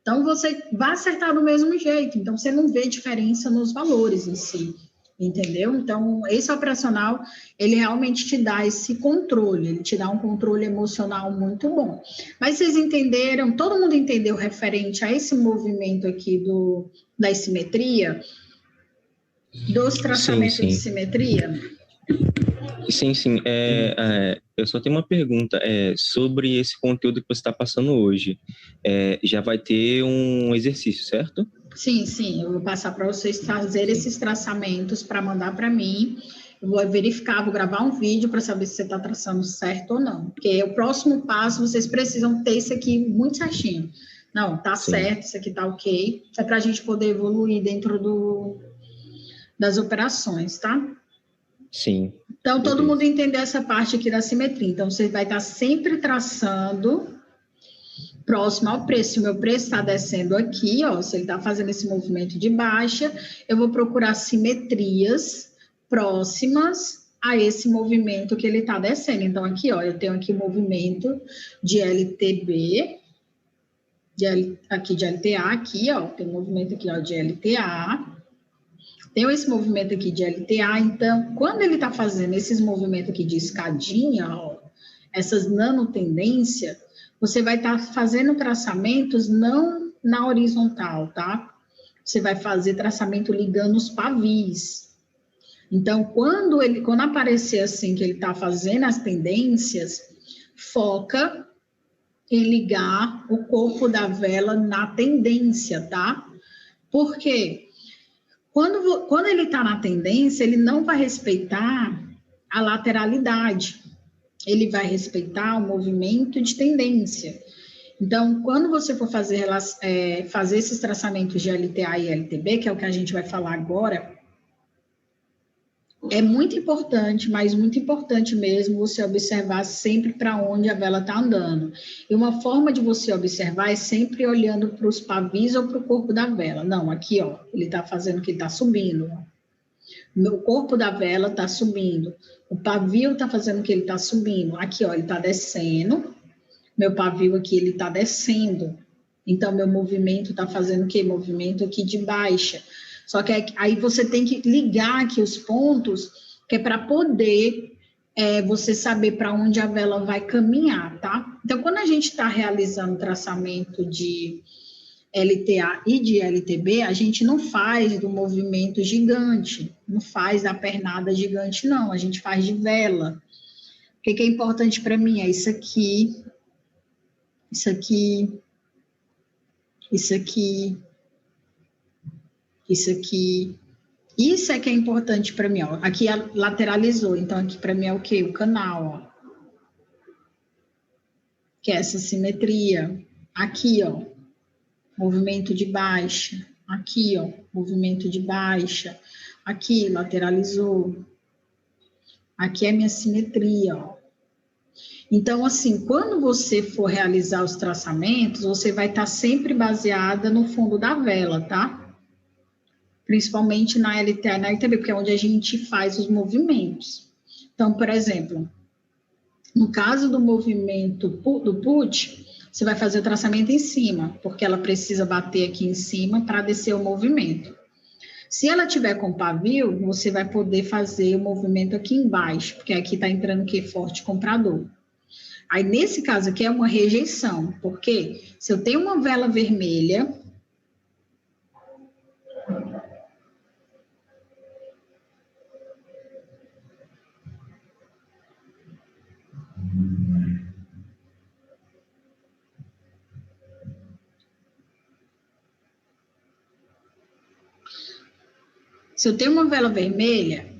Então, você vai acertar do mesmo jeito. Então, você não vê diferença nos valores em si, entendeu? Então, esse operacional, ele realmente te dá esse controle, ele te dá um controle emocional muito bom. Mas vocês entenderam, todo mundo entendeu referente a esse movimento aqui da simetria, dos traçamentos de simetria? Sim. Eu só tenho uma pergunta. Sobre esse conteúdo que você está passando hoje, já vai ter um exercício, certo? Sim. Eu vou passar para vocês fazerem esses traçamentos para mandar para mim. Eu vou verificar, vou gravar um vídeo para saber se você está traçando certo ou não. Porque o próximo passo, vocês precisam ter isso aqui muito certinho. Não, tá certo, isso aqui tá ok. É para a gente poder evoluir dentro das operações, tá? Sim. Então, todo mundo entendeu essa parte aqui da simetria. Então, você vai estar sempre traçando próximo ao preço. Se o meu preço está descendo aqui, ó, se ele está fazendo esse movimento de baixa, eu vou procurar simetrias próximas a esse movimento que ele está descendo. Então, aqui, ó, eu tenho aqui o movimento de LTB, aqui de LTA, aqui, ó, tem um movimento aqui, ó, de LTA. Tenho esse movimento aqui de LTA, então, quando ele está fazendo esses movimentos aqui de escadinha, ó, essas nanotendências, você vai estar fazendo traçamentos não na horizontal, tá? Você vai fazer traçamento ligando os pavis. Então, quando aparecer assim, que ele está fazendo as tendências, foca em ligar o corpo da vela na tendência, tá? Por quê? Quando ele está na tendência, ele não vai respeitar a lateralidade, ele vai respeitar o movimento de tendência. Então, quando você for fazer esses traçamentos de LTA e LTB, que é o que a gente vai falar agora, é muito importante, mas muito importante mesmo, você observar sempre para onde a vela está andando. E uma forma de você observar é sempre olhando para os pavis ou para o corpo da vela. Não, aqui, ó, ele está fazendo que ele está subindo. O corpo da vela está subindo. O pavio está fazendo que ele está subindo. Aqui, ó, ele está descendo. Meu pavio aqui, ele está descendo. Então, meu movimento está fazendo o quê? Movimento aqui de baixa. Só que aí você tem que ligar aqui os pontos, que é para poder você saber para onde a vela vai caminhar, tá? Então, quando a gente está realizando traçamento de LTA e de LTB, a gente não faz do movimento gigante, não faz da pernada gigante, não. A gente faz de vela. O que é importante para mim? É isso aqui, isso aqui, isso aqui, isso aqui. Isso é que é importante para mim, ó. Aqui lateralizou, então aqui para mim é o quê? O canal, ó. que é essa simetria. Aqui, ó, movimento de baixa. Aqui, ó, movimento de baixa. Aqui, lateralizou. Aqui é minha simetria, ó. Então, assim, quando você for realizar os traçamentos, você vai estar sempre baseada no fundo da vela, tá? Principalmente na LTA e na LTB, porque é onde a gente faz os movimentos. Então, por exemplo, no caso do movimento do put, você vai fazer o traçamento em cima, porque ela precisa bater aqui em cima para descer o movimento. Se ela tiver com pavio, você vai poder fazer o movimento aqui embaixo, porque aqui está entrando o que? Forte comprador. Aí, nesse caso aqui, é uma rejeição, porque se eu tenho uma vela vermelha,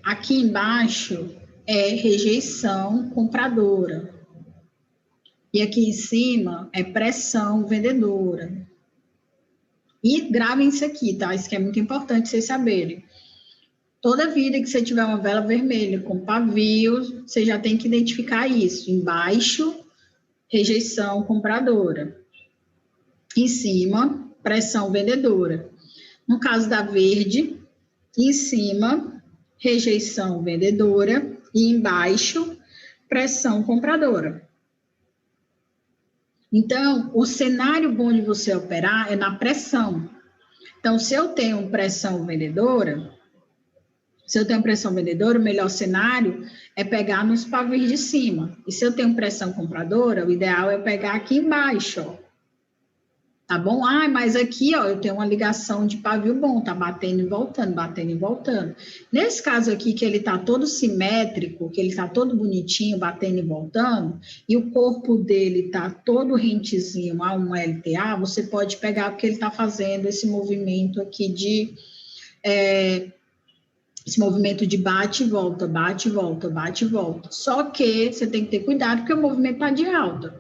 aqui embaixo é rejeição compradora. E aqui em cima é pressão vendedora. E gravem isso aqui, tá? Isso que é muito importante vocês saberem. Toda vida que você tiver uma vela vermelha com pavio, você já tem que identificar isso. Embaixo, rejeição compradora. Em cima, pressão vendedora. No caso da verde, em cima, rejeição vendedora. E embaixo, pressão compradora. Então, o cenário bom de você operar é na pressão. Então, se eu tenho pressão vendedora, o melhor cenário é pegar nos pavis de cima. E se eu tenho pressão compradora, o ideal é pegar aqui embaixo, ó. Tá bom? Ah, mas aqui, ó, eu tenho uma ligação de pavio bom, tá batendo e voltando, batendo e voltando. Nesse caso aqui, que ele tá todo simétrico, que ele tá todo bonitinho, batendo e voltando, e o corpo dele tá todo rentezinho a um LTA, você pode pegar porque ele tá fazendo esse movimento aqui de... esse movimento de bate e volta, bate e volta, bate e volta. Só que você tem que ter cuidado porque o movimento tá de alta.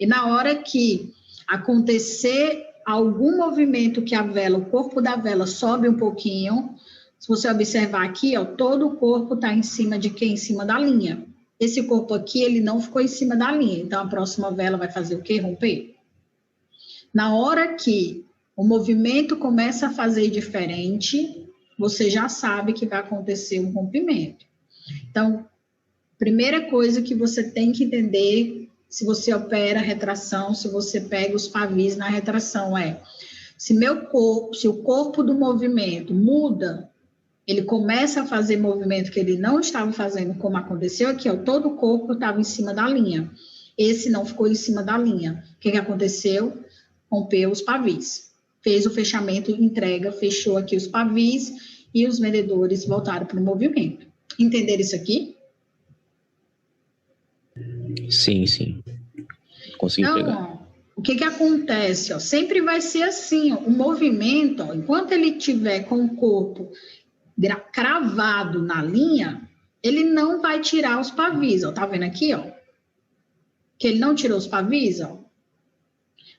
E na hora que acontecer algum movimento que a vela, o corpo da vela sobe um pouquinho, se você observar aqui, ó, todo o corpo está em cima de quê? Em cima da linha. Esse corpo aqui, ele não ficou em cima da linha, então a próxima vela vai fazer o quê? Romper. Na hora que o movimento começa a fazer diferente, você já sabe que vai acontecer um rompimento. Então, primeira coisa que você tem que entender, se você opera retração, se você pega os pavis na retração, se o corpo do movimento muda, ele começa a fazer movimento que ele não estava fazendo, como aconteceu aqui, ó, todo o corpo estava em cima da linha. Esse não ficou em cima da linha. O que aconteceu? Rompeu os pavis. Fez o fechamento, entrega, fechou aqui os pavis e os vendedores voltaram para o movimento. Entenderam isso aqui? Sim. Consegui Então, pegar. ó, o que acontece? Ó, sempre vai ser assim, ó, o movimento, ó, enquanto ele tiver com o corpo cravado na linha, ele não vai tirar os pavis, ó, tá vendo aqui, ó? Que ele não tirou os pavis, ó.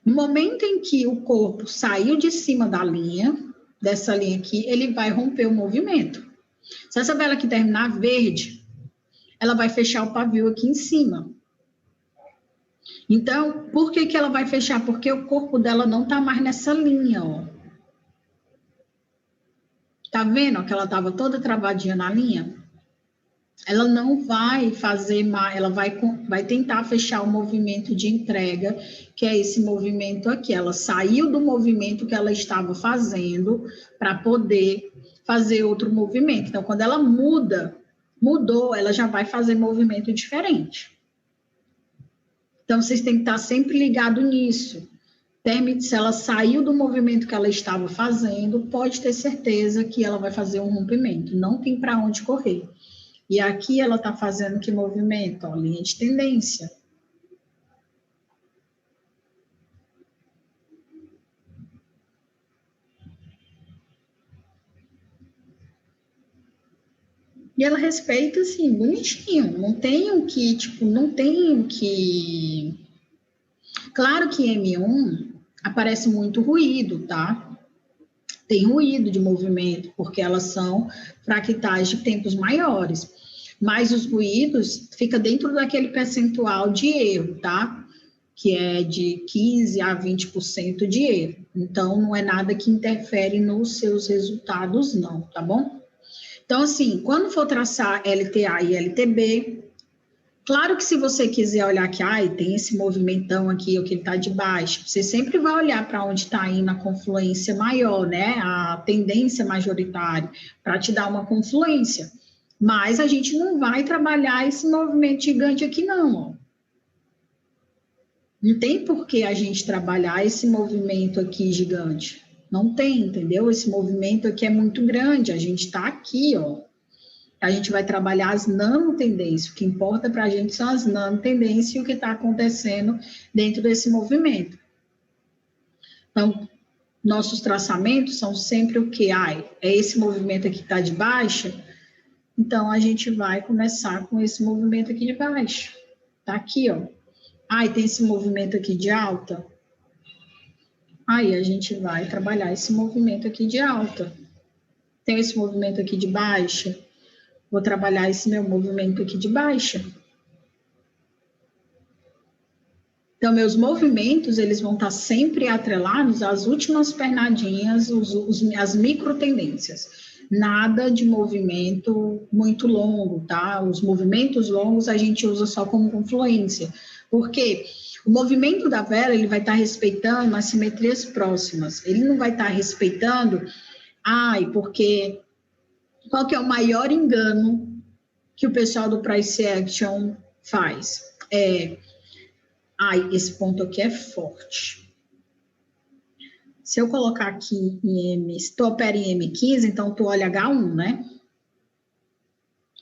No momento em que o corpo saiu de cima da linha, dessa linha aqui, ele vai romper o movimento. Se essa vela aqui terminar verde, ela vai fechar o pavio aqui em cima. Então, por que ela vai fechar? Porque o corpo dela não tá mais nessa linha, ó. Tá vendo, ó, que ela tava toda travadinha na linha? Ela não vai fazer mais, ela vai tentar fechar o movimento de entrega, que é esse movimento aqui. Ela saiu do movimento que ela estava fazendo para poder fazer outro movimento. Então, quando ela mudou, ela já vai fazer movimento diferente. Então, vocês têm que estar sempre ligados nisso. Se ela saiu do movimento que ela estava fazendo, pode ter certeza que ela vai fazer um rompimento. Não tem para onde correr. E aqui ela está fazendo que movimento? Ó, linha de tendência. E ela respeita, assim, bonitinho. Não tem o que, Claro que M1 aparece muito ruído, tá? Tem ruído de movimento, porque elas são fractais de tempos maiores. Mas os ruídos ficam dentro daquele percentual de erro, tá? Que é de 15% a 20% de erro. Então, não é nada que interfere nos seus resultados, não, tá bom? Então, assim, quando for traçar LTA e LTB, claro que se você quiser olhar que tem esse movimentão aqui, ou que ele está de baixo, você sempre vai olhar para onde está indo a confluência maior, né? A tendência majoritária, para te dar uma confluência. Mas a gente não vai trabalhar esse movimento gigante aqui, não, ó. Não tem por que a gente trabalhar esse movimento aqui gigante. Não tem, entendeu? Esse movimento aqui é muito grande, a gente está aqui, ó. A gente vai trabalhar as nanotendências. O que importa para a gente são as nanotendências e o que está acontecendo dentro desse movimento. Então, nossos traçamentos são sempre o quê? É esse movimento aqui que está de baixa? Então, a gente vai começar com esse movimento aqui de baixo. Está aqui, ó. Tem esse movimento aqui de alta. Aí, a gente vai trabalhar esse movimento aqui de alta. Tem esse movimento aqui de baixa. Vou trabalhar esse meu movimento aqui de baixa. Então, meus movimentos, eles vão estar sempre atrelados às últimas pernadinhas, as microtendências. Nada de movimento muito longo, tá? Os movimentos longos a gente usa só como confluência. Por quê? O movimento da vela, ele vai estar respeitando as simetrias próximas. Ele não vai estar respeitando, porque... Qual que é o maior engano que o pessoal do Price Action faz? Esse ponto aqui é forte. Se eu colocar aqui se tu opera em M15, então tu olha H1, né?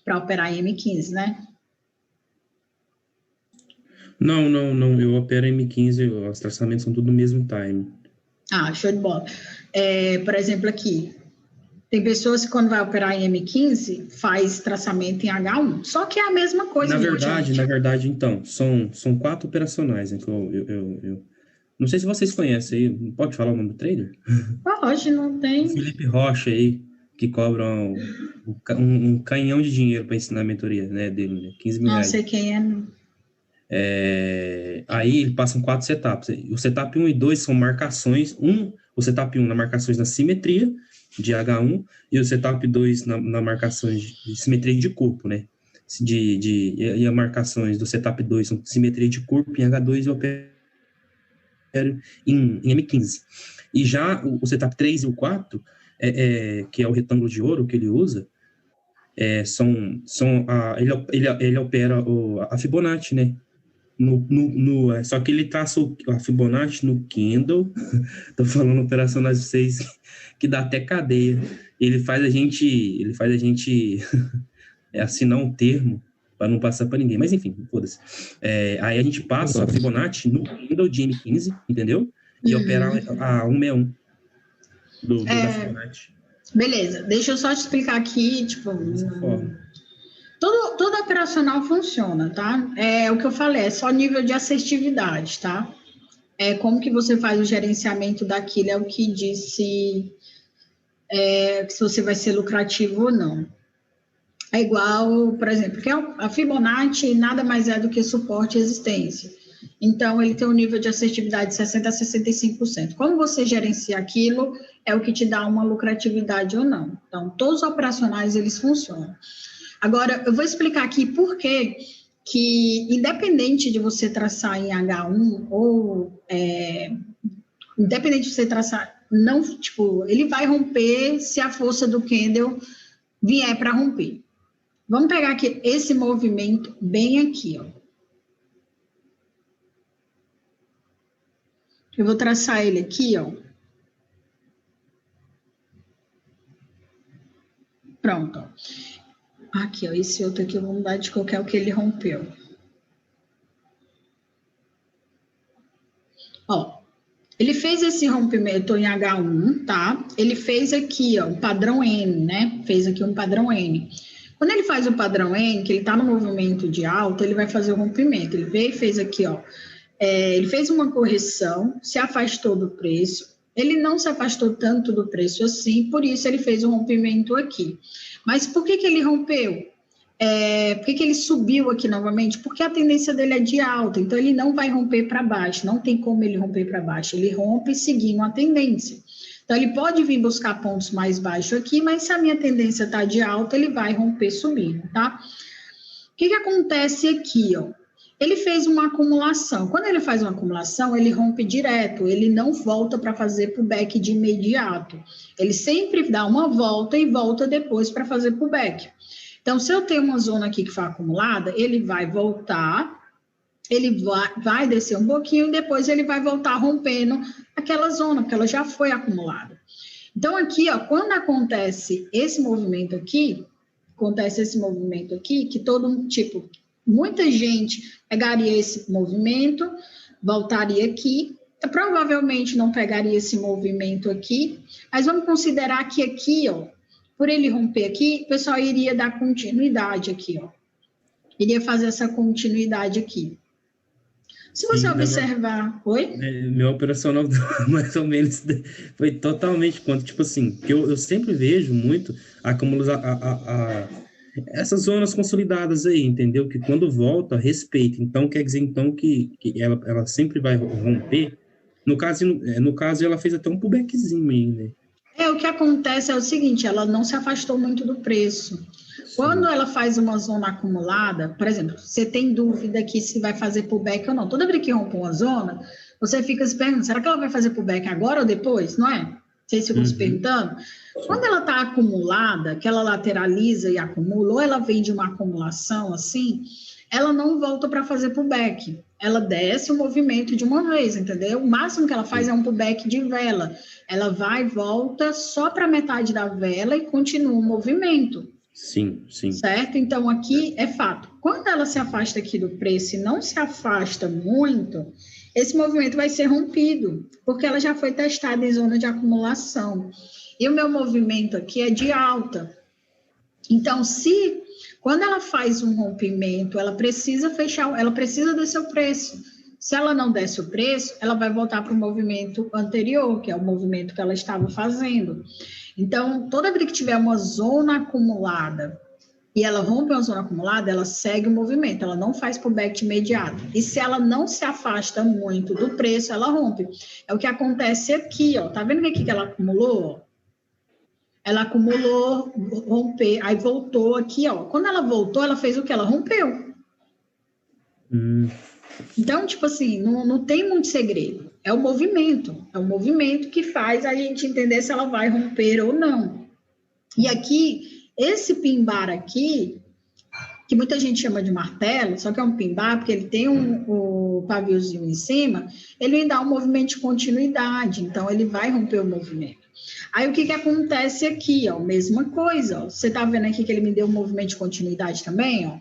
Para operar em M15, né? Não, eu opero M15, os traçamentos são tudo no mesmo time. Show de bola. Por exemplo, aqui, tem pessoas que quando vai operar em M15, faz traçamento em H1. Só que é a mesma coisa. Na verdade, então, são 4 operacionais. Então, eu não sei se vocês conhecem aí. Pode falar o nome do trader? Pode, não tem. O Felipe Rocha aí, que cobra um canhão de dinheiro para ensinar a mentoria, né, dele, né? 15 mil reais. Não sei quem é, não. Aí ele passa 4 setups. O setup 1 e 2 são marcações. O setup 1 na marcações na simetria de H1 e o setup 2 na marcações de simetria de corpo, né? E as marcações do setup 2 são simetria de corpo, em H2 eu opero em M15. E já o setup 3 e o 4, que é o retângulo de ouro que ele usa, ele opera a Fibonacci, né? Só que ele traça a Fibonacci no Kindle. Tô falando operacionais de vocês que dá até cadeia. Ele faz a gente assinar um termo para não passar para ninguém. Mas enfim, foda-se. Aí a gente passa a Fibonacci no Kindle de M15, entendeu? E opera a 161 da Fibonacci. Beleza, deixa eu só te explicar aqui, Todo operacional funciona, tá? É o que eu falei, é só nível de assertividade, tá? Como que você faz o gerenciamento daquilo, é o que diz se você vai ser lucrativo ou não. É igual, por exemplo, que a Fibonacci nada mais é do que suporte e existência. Então, ele tem um nível de assertividade de 60% a 65%. Como você gerencia aquilo, é o que te dá uma lucratividade ou não. Então, todos os operacionais, eles funcionam. Agora, eu vou explicar aqui por que independente de você traçar em H1 ou independente de você traçar, não, ele vai romper se a força do candle vier para romper. Vamos pegar aqui esse movimento bem aqui, ó. Eu vou traçar ele aqui, ó. Pronto, ó. Aqui, ó, esse outro aqui eu vou mudar de qualquer o que ele rompeu. Ó, ele fez esse rompimento em H1, tá? Ele fez aqui, ó, o padrão N, né? Fez aqui um padrão N. Quando ele faz o padrão N, que ele tá no movimento de alta, ele vai fazer o rompimento. Ele veio e fez aqui, ó, Ele fez uma correção, se afastou do preço, ele não se afastou tanto do preço assim, por isso ele fez um rompimento aqui. Mas por que ele rompeu? Por que ele subiu aqui novamente? Porque a tendência dele é de alta, então ele não vai romper para baixo, não tem como ele romper para baixo, ele rompe seguindo a tendência. Então, ele pode vir buscar pontos mais baixos aqui, mas se a minha tendência está de alta, ele vai romper subindo, tá? O que acontece aqui, ó? Ele fez uma acumulação. Quando ele faz uma acumulação, ele rompe direto, ele não volta para fazer pullback de imediato. Ele sempre dá uma volta e volta depois para fazer pullback. Então, se eu tenho uma zona aqui que foi acumulada, ele vai voltar, ele vai descer um pouquinho e depois ele vai voltar rompendo aquela zona, porque ela já foi acumulada. Então, aqui, ó, quando acontece esse movimento aqui, que todo tipo, muita gente pegaria esse movimento, voltaria aqui, provavelmente não pegaria esse movimento aqui, mas vamos considerar que aqui, ó, por ele romper aqui, o pessoal iria dar continuidade aqui, ó. Iria fazer essa continuidade aqui. Se você observar... Oi? Meu operacional, mais ou menos, foi totalmente contra. Tipo assim, eu sempre vejo muito essas zonas consolidadas aí, entendeu? Que quando volta, respeita. Então, quer dizer, então, que ela sempre vai romper. No caso, ela fez até um pullbackzinho aí, né? O que acontece é o seguinte, ela não se afastou muito do preço. Quando ela faz uma zona acumulada, por exemplo, você tem dúvida aqui se vai fazer pullback ou não. Toda vez que rompe uma zona, você fica se perguntando, será que ela vai fazer pullback agora ou depois? Não é? Vocês ficam se perguntando? Quando ela está acumulada, que ela lateraliza e acumula, ou ela vem de uma acumulação assim, ela não volta para fazer pullback. Ela desce o movimento de uma vez, entendeu? O máximo que ela faz é um pullback de vela. Ela vai e volta só para metade da vela e continua o movimento. Sim. Certo? Então, aqui é fato. Quando ela se afasta aqui do preço e não se afasta muito, esse movimento vai ser rompido, porque ela já foi testada em zona de acumulação. E o meu movimento aqui é de alta. Então, quando ela faz um rompimento, ela precisa fechar, ela precisa descer o preço. Se ela não desce o preço, ela vai voltar para o movimento anterior, que é o movimento que ela estava fazendo. Então, toda vez que tiver uma zona acumulada e ela rompe uma zona acumulada, ela segue o movimento, ela não faz pullback de imediato. E se ela não se afasta muito do preço, ela rompe. É o que acontece aqui, ó. Tá vendo aqui que ela acumulou? Ela acumulou, rompeu, aí voltou aqui, ó. Quando ela voltou, ela fez o que? Ela rompeu. Então, tipo assim, não tem muito segredo. É o movimento que faz a gente entender se ela vai romper ou não. E aqui, esse pin-bar aqui, que muita gente chama de martelo, só que é um pin-bar, porque ele tem o paviozinho em cima, ele me dá um movimento de continuidade, então ele vai romper o movimento. Aí, o que acontece aqui, ó? Mesma coisa, ó. Você tá vendo aqui que ele me deu um movimento de continuidade também, ó?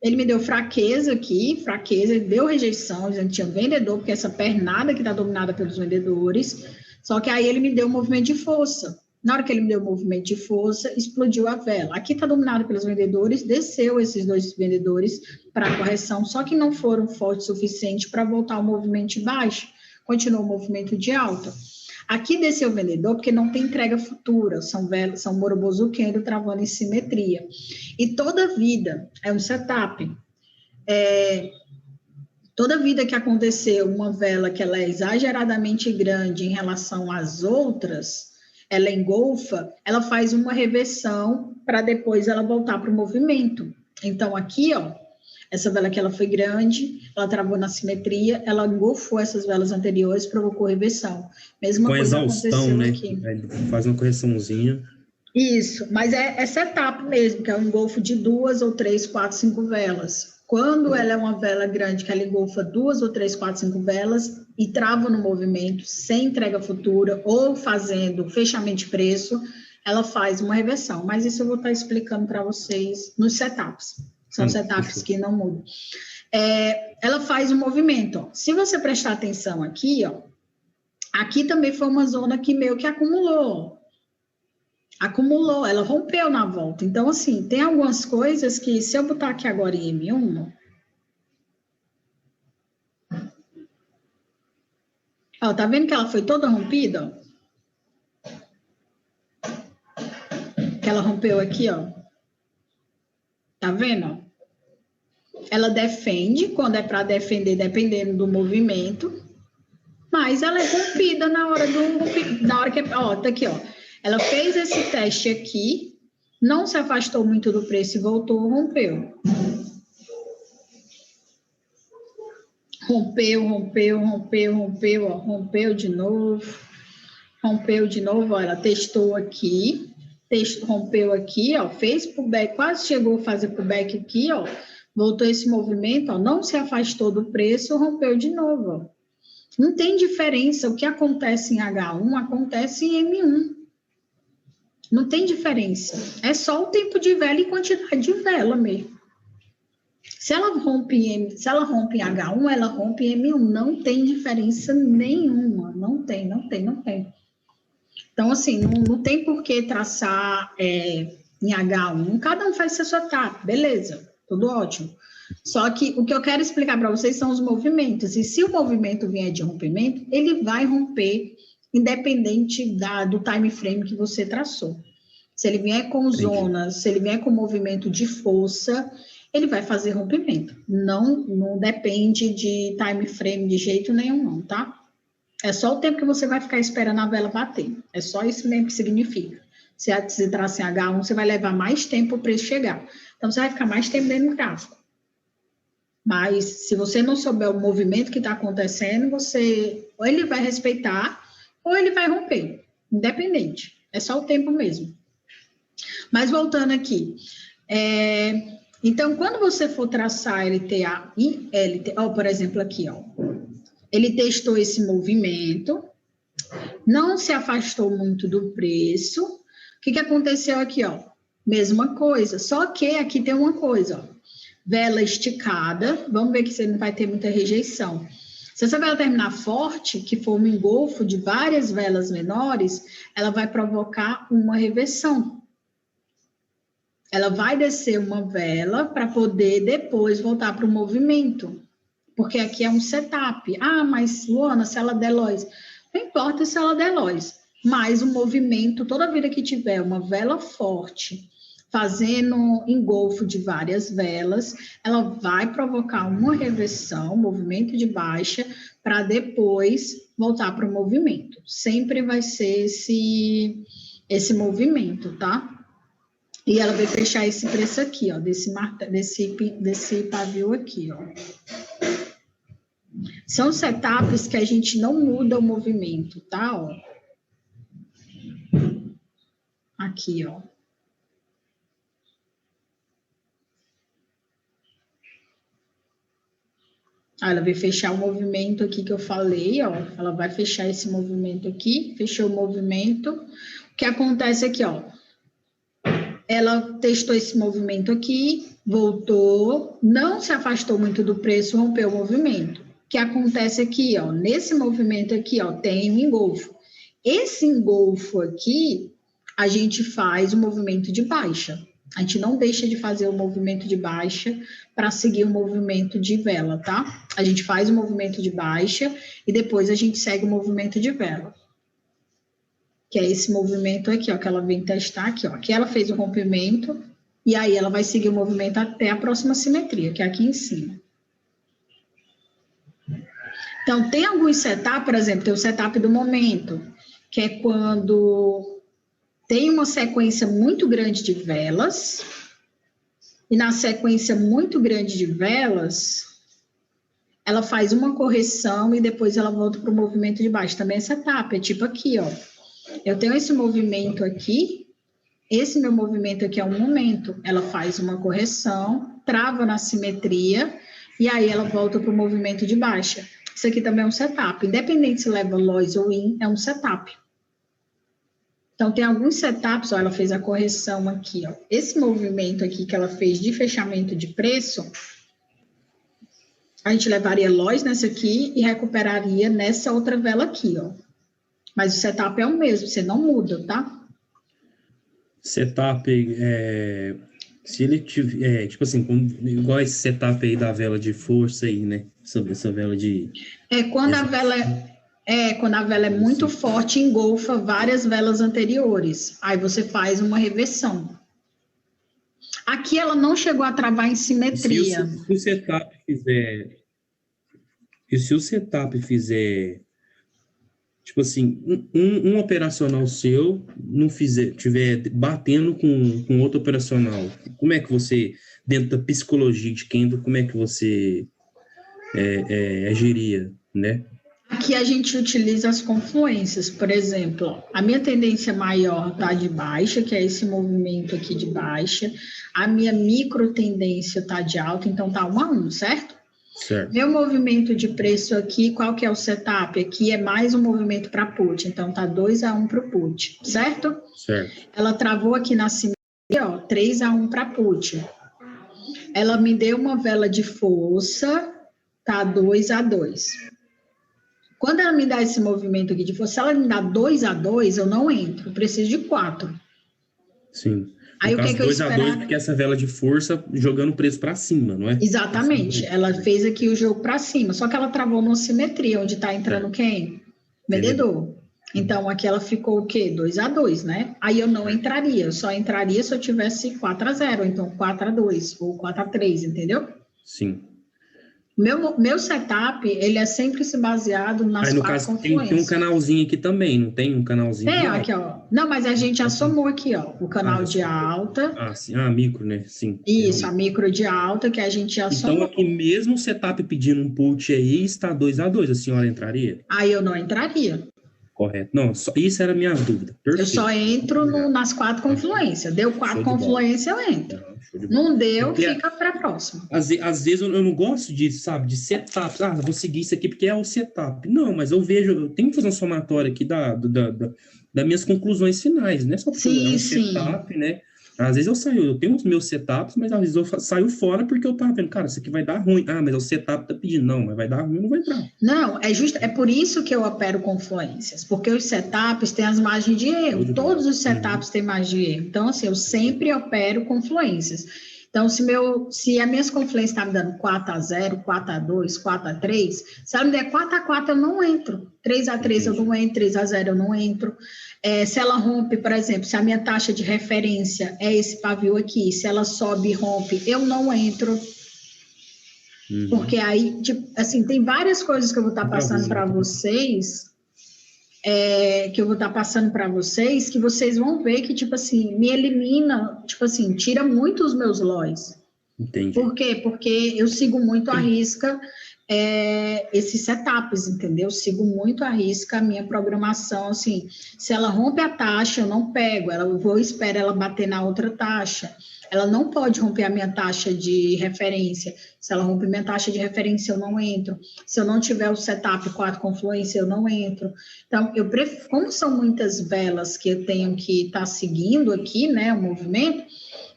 Ele me deu fraqueza aqui, ele deu rejeição, dizendo que tinha vendedor, porque essa pernada que está dominada pelos vendedores, só que aí ele me deu um movimento de força. Na hora que ele me deu um movimento de força, explodiu a vela. Aqui está dominado pelos vendedores, desceu esses dois vendedores para a correção, só que não foram fortes o suficiente para voltar ao movimento de baixo, continuou o movimento de alta. Aqui desceu o vendedor porque não tem entrega futura, são Morobozu Kendo travando em simetria. E toda vida é um setup. Toda vida que aconteceu uma vela que ela é exageradamente grande em relação às outras, ela engolfa, ela faz uma reversão para depois ela voltar para o movimento. Então, aqui, ó, essa vela que ela foi grande, ela travou na simetria, ela engolfou essas velas anteriores, provocou reversão. Mesma coisa aconteceu, né? Aqui. Faz uma correçãozinha. Isso, mas é setup mesmo, que é o engolfo de 2 ou 3, 4, 5 velas. Quando ela é uma vela grande, que ela engolfa 2 ou 3, 4, 5 velas e trava no movimento, sem entrega futura ou fazendo fechamento de preço, ela faz uma reversão. Mas isso eu vou estar explicando para vocês nos setups. São setups que não mudam. Ela faz um movimento, ó. Se você prestar atenção aqui, ó, aqui também foi uma zona que meio que acumulou, ela rompeu na volta. Então, assim, tem algumas coisas que, se eu botar aqui agora em M1, Ó, tá vendo que ela foi toda rompida? Que ela rompeu aqui, ó. Tá vendo? Ela defende, quando é para defender, dependendo do movimento, mas ela é rompida na hora que, ó, tá aqui, ó. Ela fez esse teste aqui, não se afastou muito do preço e voltou, rompeu. Rompeu, ó, rompeu de novo, ó, ela testou aqui, rompeu aqui, ó, fez pullback, quase chegou a fazer pullback aqui, ó, voltou esse movimento, ó, não se afastou do preço, rompeu de novo, ó. Não tem diferença, o que acontece em H1 acontece em M1. Não tem diferença, é só o tempo de vela e quantidade de vela mesmo. Se ela rompe em H1, ela rompe em M1, não tem diferença nenhuma, não tem. Então, assim, não tem por que traçar em H1, cada um faz sua etapa, beleza, tudo ótimo. Só que o que eu quero explicar para vocês são os movimentos, e se o movimento vier de rompimento, ele vai romper, independente do time frame que você traçou. Se ele vier com zonas, se ele vier com movimento de força, ele vai fazer rompimento. Não depende de time frame de jeito nenhum, não, tá? É só o tempo que você vai ficar esperando a vela bater. É só isso mesmo que significa. Se traça em H1, você vai levar mais tempo para ele chegar. Então, você vai ficar mais tempo dentro do gráfico. Mas, se você não souber o movimento que está acontecendo, ou ele vai respeitar, ou ele vai romper. Independente. É só o tempo mesmo. Mas, voltando aqui. Então, quando você for traçar LTA e LT, ó, por exemplo, aqui, ó. Ele testou esse movimento, não se afastou muito do preço. O que aconteceu aqui, ó? Mesma coisa, só que aqui tem uma coisa, ó. Vela esticada, vamos ver que você não vai ter muita rejeição. Se essa vela terminar forte, que for um engolfo de várias velas menores, ela vai provocar uma reversão. Ela vai descer uma vela para poder depois voltar para o movimento. Porque aqui é um setup. Ah, mas Luana, se ela der loss. Não importa se ela der loss. Mas o movimento, toda vida que tiver uma vela forte, fazendo engolfo de várias velas, ela vai provocar uma reversão, movimento de baixa, para depois voltar para o movimento. Sempre vai ser esse movimento, tá? E ela vai fechar esse preço aqui, ó, desse pavio aqui, ó. São setups que a gente não muda o movimento, tá? Ó. Aqui, ó. Ela vai fechar o movimento aqui que eu falei, ó. Ela vai fechar esse movimento aqui, fechou o movimento. O que acontece aqui, ó. Ela testou esse movimento aqui, voltou, não se afastou muito do preço, rompeu o movimento. O que acontece aqui, ó, nesse movimento aqui, ó, tem um engolfo. Esse engolfo aqui, a gente faz o movimento de baixa. A gente não deixa de fazer o movimento de baixa para seguir o movimento de vela, tá? A gente faz o movimento de baixa e depois a gente segue o movimento de vela. Que é esse movimento aqui, ó, que ela vem testar aqui, ó. Aqui ela fez o rompimento e aí ela vai seguir o movimento até a próxima simetria, que é aqui em cima. Então, tem alguns setups, por exemplo, tem o setup do momento, que é quando tem uma sequência muito grande de velas, e na sequência muito grande de velas, ela faz uma correção e depois ela volta para o movimento de baixo. Também é setup, é tipo aqui, ó. Eu tenho esse movimento aqui, esse meu movimento aqui é um momento, ela faz uma correção, trava na simetria, e aí ela volta para o movimento de baixa. Isso aqui também é um setup, independente se leva loss ou in, é um setup. Então, tem alguns setups, ó, ela fez a correção aqui, ó. Esse movimento aqui que ela fez de fechamento de preço, a gente levaria loss nessa aqui e recuperaria nessa outra vela aqui, ó. Mas o setup é o mesmo, você não muda, tá? Setup, se ele tiver, tipo assim, igual esse setup aí da vela de força aí, né? Essa vela de... Quando a vela Quando a vela é muito forte, engolfa várias velas anteriores. Aí você faz uma reversão. Aqui ela não chegou a travar em simetria. Se o setup fizer... E se o setup fizer... Tipo assim, um operacional seu não tiver batendo com outro operacional, como é que você, dentro da psicologia de Kendo, como é que você agiria, né? Aqui a gente utiliza as confluências, por exemplo, a minha tendência maior está de baixa, que é esse movimento aqui de baixa, a minha micro tendência está de alta, então está 1 a 1, certo? Certo. Meu movimento de preço aqui, qual que é o setup? Aqui é mais um movimento para put, então tá 2 a 1 para o put, certo? Certo. Ela travou aqui na simetria, 3 a 1 para put. Ela me deu uma vela de força, tá 2 a 2. Quando ela me dá esse movimento aqui de força, se ela me dá 2 a 2, eu não entro, eu preciso de 4. Sim. Aí no o que caso, que eu 2 a 2, esperava? porque essa vela de força jogando o preço para cima, não é? Exatamente. Ela fez aqui o jogo para cima, só que ela travou numa simetria, onde está entrando quem? Vendedor. Então, aqui ela ficou o quê? 2 a 2, né? Aí eu não entraria, eu só entraria se eu tivesse 4 a 0, então 4 a 2 ou 4 a 3, entendeu? Sim. Meu setup, ele é sempre se baseado nas Aí, no 4 caso, tem confluências. um canalzinho aqui também, não tem um canalzinho Tem, de ó, alta? aqui, ó. Não, mas a gente já somou aqui, ó, o canal de alta. Ah, sim. Ah, micro, né? Sim. Isso, a micro de alta, que a gente já Então, somou. aqui mesmo o setup pedindo um put aí, está 2 a 2, a senhora entraria? Aí eu não entraria. Correto. Não, isso era a minha dúvida. Perfeito. Eu só entro nas 4 confluências. Deu 4 confluências, eu entro. Não deu, porque fica para a próxima. Às vezes eu não gosto de setup. Ah, vou seguir isso aqui porque é o setup. Não, mas eu tenho que fazer uma somatória aqui das minhas conclusões finais, né? Só porque é um setup, né? Às vezes eu tenho os meus setups, mas às vezes eu saio fora porque eu tava vendo, cara, isso aqui vai dar ruim. Ah, mas o setup tá pedindo. Não, mas vai dar ruim, não vai entrar. Não, é por isso que eu opero confluências, porque os setups têm as margens de erro. Todos os setups têm margem de erro. Então, assim, eu sempre opero confluências. Então, se as minhas confluências estão me dando 4 a 0, 4 a 2, 4 a 3, se ela me der 4 a 4, eu não entro. 3 a 3 eu não entro, 3 a 0 eu não entro. Se ela rompe, por exemplo, se a minha taxa de referência é esse pavio aqui, se ela sobe e rompe, eu não entro. Porque aí, tipo, assim, tem várias coisas que eu vou estar passando para vocês, que vocês vão ver que, tipo assim, me elimina, tipo assim, tira muito os meus lois. Entendi. Por quê? Porque eu sigo muito à risca esses setups, entendeu? Eu sigo muito à risca a minha programação, assim, se ela rompe a taxa, eu não pego, eu vou esperar ela bater na outra taxa. Ela não pode romper a minha taxa de referência. Se ela romper minha taxa de referência, eu não entro. Se eu não tiver o setup 4 confluência, eu não entro. Então, como são muitas velas que eu tenho que estar seguindo aqui, né, o movimento,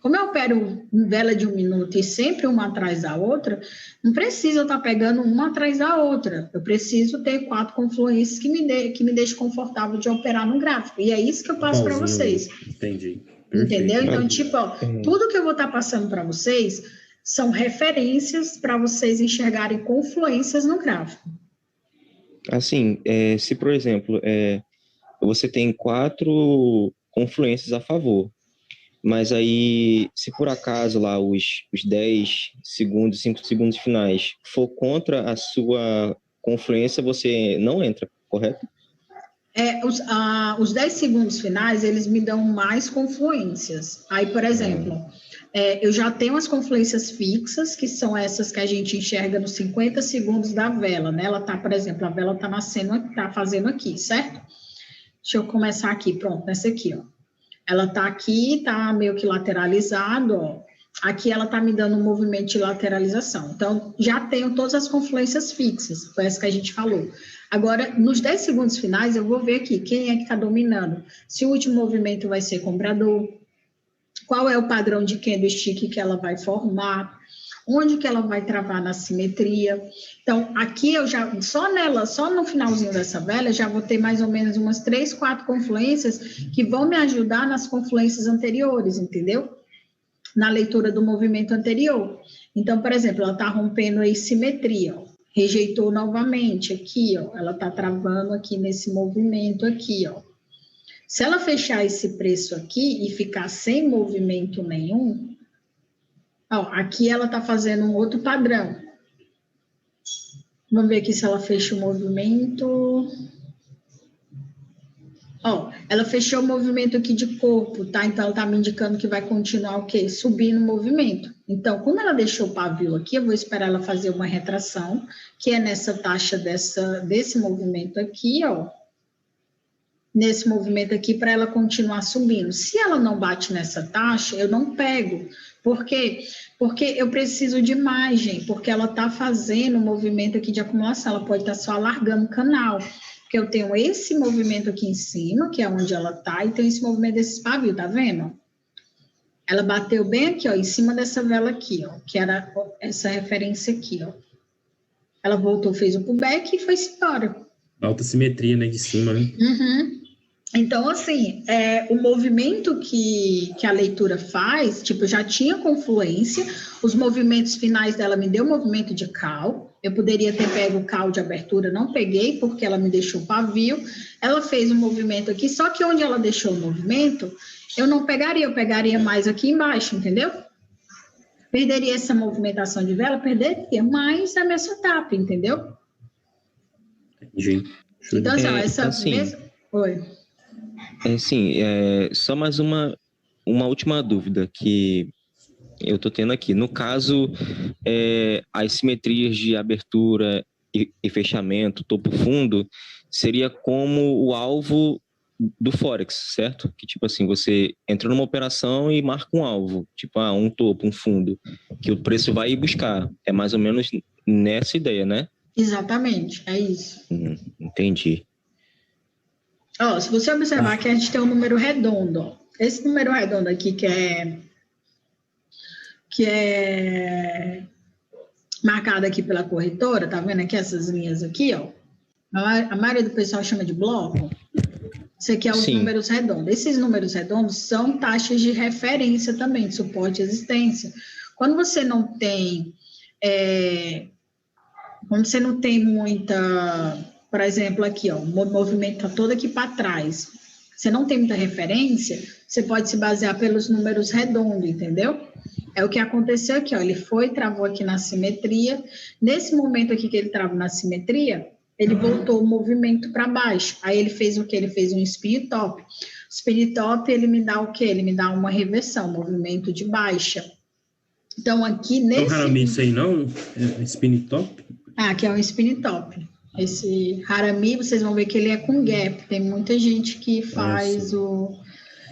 como eu opero vela de 1 minuto e sempre uma atrás da outra, não precisa eu estar pegando uma atrás da outra. Eu preciso ter 4 confluências que me deixem confortável de operar no gráfico. E é isso que eu passo para vocês. Entendi. Entendeu? Então, tipo, tudo que eu vou estar passando para vocês são referências para vocês enxergarem confluências no gráfico. Assim, se, por exemplo, você tem 4 confluências a favor, mas aí, se por acaso lá os 10 segundos, 5 segundos finais for contra a sua confluência, você não entra, correto? Os 10 segundos finais, eles me dão mais confluências. Aí, por exemplo, eu já tenho as confluências fixas, que são essas que a gente enxerga nos 50 segundos da vela, né? Ela tá, por exemplo, a vela tá nascendo, tá fazendo aqui, certo? Deixa eu começar aqui, pronto, nessa aqui, ó. Ela tá aqui, tá meio que lateralizado, ó. Aqui ela tá me dando um movimento de lateralização. Então, já tenho todas as confluências fixas, foi essa que a gente falou. Agora, nos 10 segundos finais, eu vou ver aqui quem é que está dominando. Se o último movimento vai ser comprador, qual é o padrão de candlestick que ela vai formar, onde que ela vai travar na simetria. Então, aqui eu já, só no finalzinho dessa vela, já vou ter mais ou menos umas 3, 4 confluências que vão me ajudar nas confluências anteriores, entendeu? Na leitura do movimento anterior. Então, por exemplo, ela está rompendo aí simetria, ó. rejeitou novamente aqui, ó, ela está travando aqui nesse movimento aqui, ó. Se ela fechar esse preço aqui e ficar sem movimento nenhum, ó, aqui ela está fazendo um outro padrão. Vamos ver aqui se ela fecha o movimento. Ó, ela fechou o movimento aqui de corpo, tá? Então, ela está me indicando que vai continuar o quê? Subindo o movimento. Então, como ela deixou o pavio aqui, eu vou esperar ela fazer uma retração, que é nessa taxa desse movimento aqui, ó. Nesse movimento aqui, para ela continuar subindo. Se ela não bate nessa taxa, eu não pego. Por quê? Porque eu preciso de margem, porque ela está fazendo um movimento aqui de acumulação, ela pode estar só alargando o canal. Porque eu tenho esse movimento aqui em cima, que é onde ela está, e tem esse movimento desses pavios, tá vendo? Ela bateu bem aqui, ó, em cima dessa vela aqui, ó, que era essa referência aqui, ó. Ela voltou, fez o pullback e foi embora. Alta simetria, né, de cima, né? Uhum. Então, assim, o movimento que a leitura faz, tipo, já tinha confluência, os movimentos finais dela me deu movimento de call, eu poderia ter pego o call de abertura, não peguei, porque ela me deixou pavio, ela fez um movimento aqui, só que onde ela deixou o movimento, eu não pegaria, eu pegaria mais aqui embaixo, entendeu? Perderia essa movimentação de vela, perderia mais a minha setup, entendeu? Entendi. Então, essa assim, mesma... Oi. Só mais uma última dúvida que eu estou tendo aqui. No caso, as simetrias de abertura e fechamento, topo-fundo, seria como o alvo do Forex, certo? Que, tipo assim, você entra numa operação e marca um alvo, tipo, um topo, um fundo, que o preço vai ir buscar. É mais ou menos nessa ideia, né? Exatamente, é isso. Entendi. Ó, se você observar que a gente tem um número redondo, ó. Esse número redondo aqui que é marcado aqui pela corretora, tá vendo aqui essas linhas aqui, ó? A maioria do pessoal chama de bloco. Isso aqui é os números redondos. Esses números redondos são taxas de referência também, de suporte e resistência. Quando você não tem muita, por exemplo, aqui, ó, o movimento está todo aqui para trás. Você não tem muita referência, você pode se basear pelos números redondos, entendeu? É o que aconteceu aqui, ó, ele travou aqui na simetria. Nesse momento aqui que ele travou na simetria, ele voltou o movimento para baixo. Aí ele fez o quê? Ele fez um spin top. O spin top, ele me dá o quê? Ele me dá uma reversão, movimento de baixa. Então, aqui nesse... Não Harami isso aí, não? É spin top? Aqui é um spin top. Esse Harami, vocês vão ver que ele é com gap. Tem muita gente que faz o...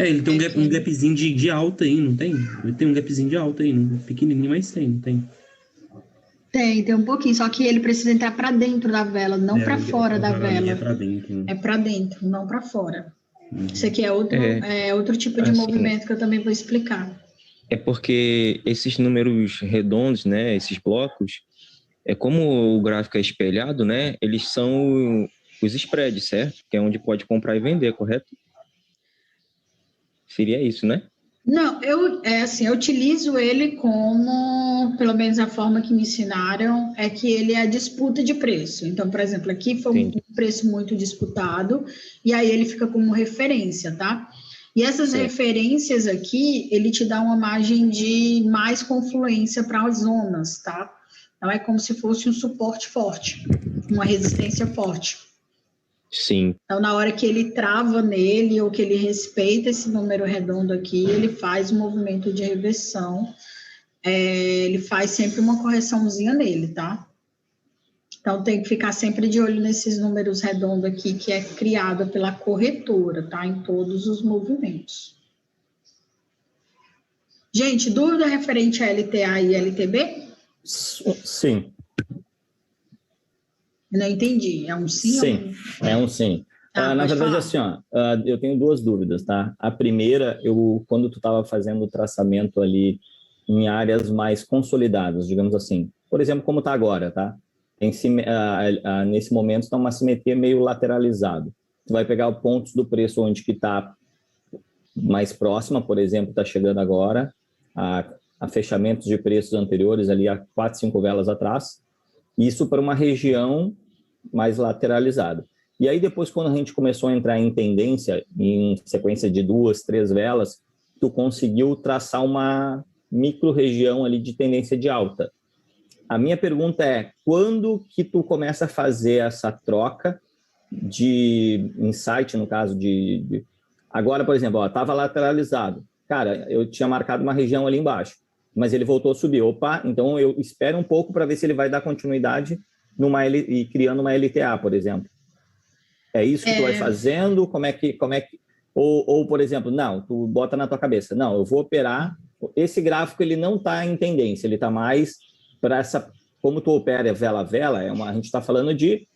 ele tem um gapzinho de alta aí, não tem? Ele tem um gapzinho de alta aí, pequenininho, mas tem, não tem? Tem um pouquinho, só que ele precisa entrar para dentro da vela, não para fora da vela. É para dentro. Né? É para dentro, não para fora. Isso aqui é outro tipo de movimento que eu também vou explicar. É porque esses números redondos, né, esses blocos, como o gráfico é espelhado, né, eles são os spreads, certo? Que é onde pode comprar e vender, correto? Seria isso, né? Não, eu utilizo ele como, pelo menos a forma que me ensinaram, é que ele é a disputa de preço. Então, por exemplo, aqui foi um preço muito disputado, e aí ele fica como referência, tá? E essas referências aqui, ele te dá uma margem de mais confluência para as zonas, tá? Então, é como se fosse um suporte forte, uma resistência forte. Sim. Então, na hora que ele trava nele ou que ele respeita esse número redondo aqui, ele faz um movimento de reversão, ele faz sempre uma correçãozinha nele, tá? Então, tem que ficar sempre de olho nesses números redondos aqui, que é criado pela corretora, tá? Em todos os movimentos. Gente, dúvida referente a LTA e LTB? Sim. Não entendi. É um sim? Sim, é um sim. Na verdade, assim, eu tenho duas dúvidas, tá? A primeira, quando tu estava fazendo o traçamento ali em áreas mais consolidadas, digamos assim, por exemplo, como está agora, tá? Nesse momento está uma simetria meio lateralizada. Tu vai pegar pontos do preço onde que está mais próxima, por exemplo, está chegando agora a fechamentos de preços anteriores ali a 4, 5 velas atrás, Isso para uma região mais lateralizada. E aí depois, quando a gente começou a entrar em tendência, em sequência de 2, 3 velas, tu conseguiu traçar uma micro-região ali de tendência de alta. A minha pergunta é, quando que tu começa a fazer essa troca de insight, no caso de... Agora, por exemplo, estava lateralizado. Cara, eu tinha marcado uma região ali embaixo, mas ele voltou a subir. Opa, então eu espero um pouco para ver se ele vai dar continuidade e criando uma LTA, por exemplo. É isso que tu vai fazendo? Como é que ou, por exemplo, não, tu bota na tua cabeça, não, eu vou operar, esse gráfico ele não está em tendência, ele está mais para essa, como tu opera vela a vela, a gente está falando de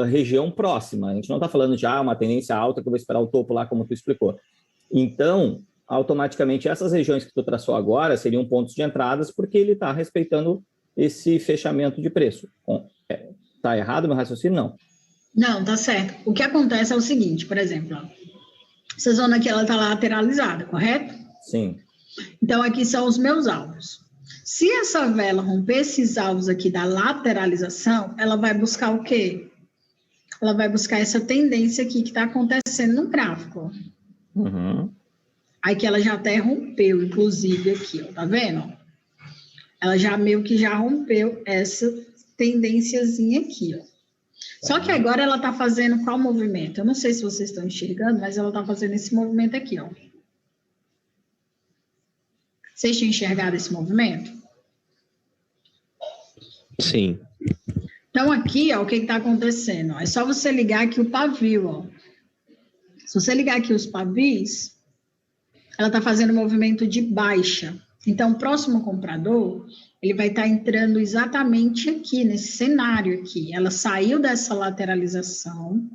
região próxima, a gente não está falando de uma tendência alta que eu vou esperar o topo lá, como tu explicou. Então, automaticamente, essas regiões que tu traçou agora seriam pontos de entradas, porque ele está respeitando esse fechamento de preço. Está errado meu raciocínio? Não. Não, tá certo. O que acontece é o seguinte, por exemplo, ó, essa zona aqui, ela está lateralizada, correto? Sim. Então, aqui são os meus alvos. Se essa vela romper esses alvos aqui da lateralização, ela vai buscar o quê? Ela vai buscar essa tendência aqui que está acontecendo no gráfico. Uhum. Aí que ela já até rompeu, inclusive, aqui, ó, tá vendo? Ela já meio que já rompeu essa tendênciazinha aqui, ó. Só que agora ela está fazendo qual movimento? Eu não sei se vocês estão enxergando, mas ela está fazendo esse movimento aqui, ó. Vocês tinham enxergado esse movimento? Sim. Então, aqui, ó, o que está acontecendo? É só você ligar aqui o pavio, ó. Se você ligar aqui os pavis, ela está fazendo movimento de baixa. Então, o próximo comprador, ele vai estar entrando exatamente aqui, nesse cenário aqui. Ela saiu dessa lateralização,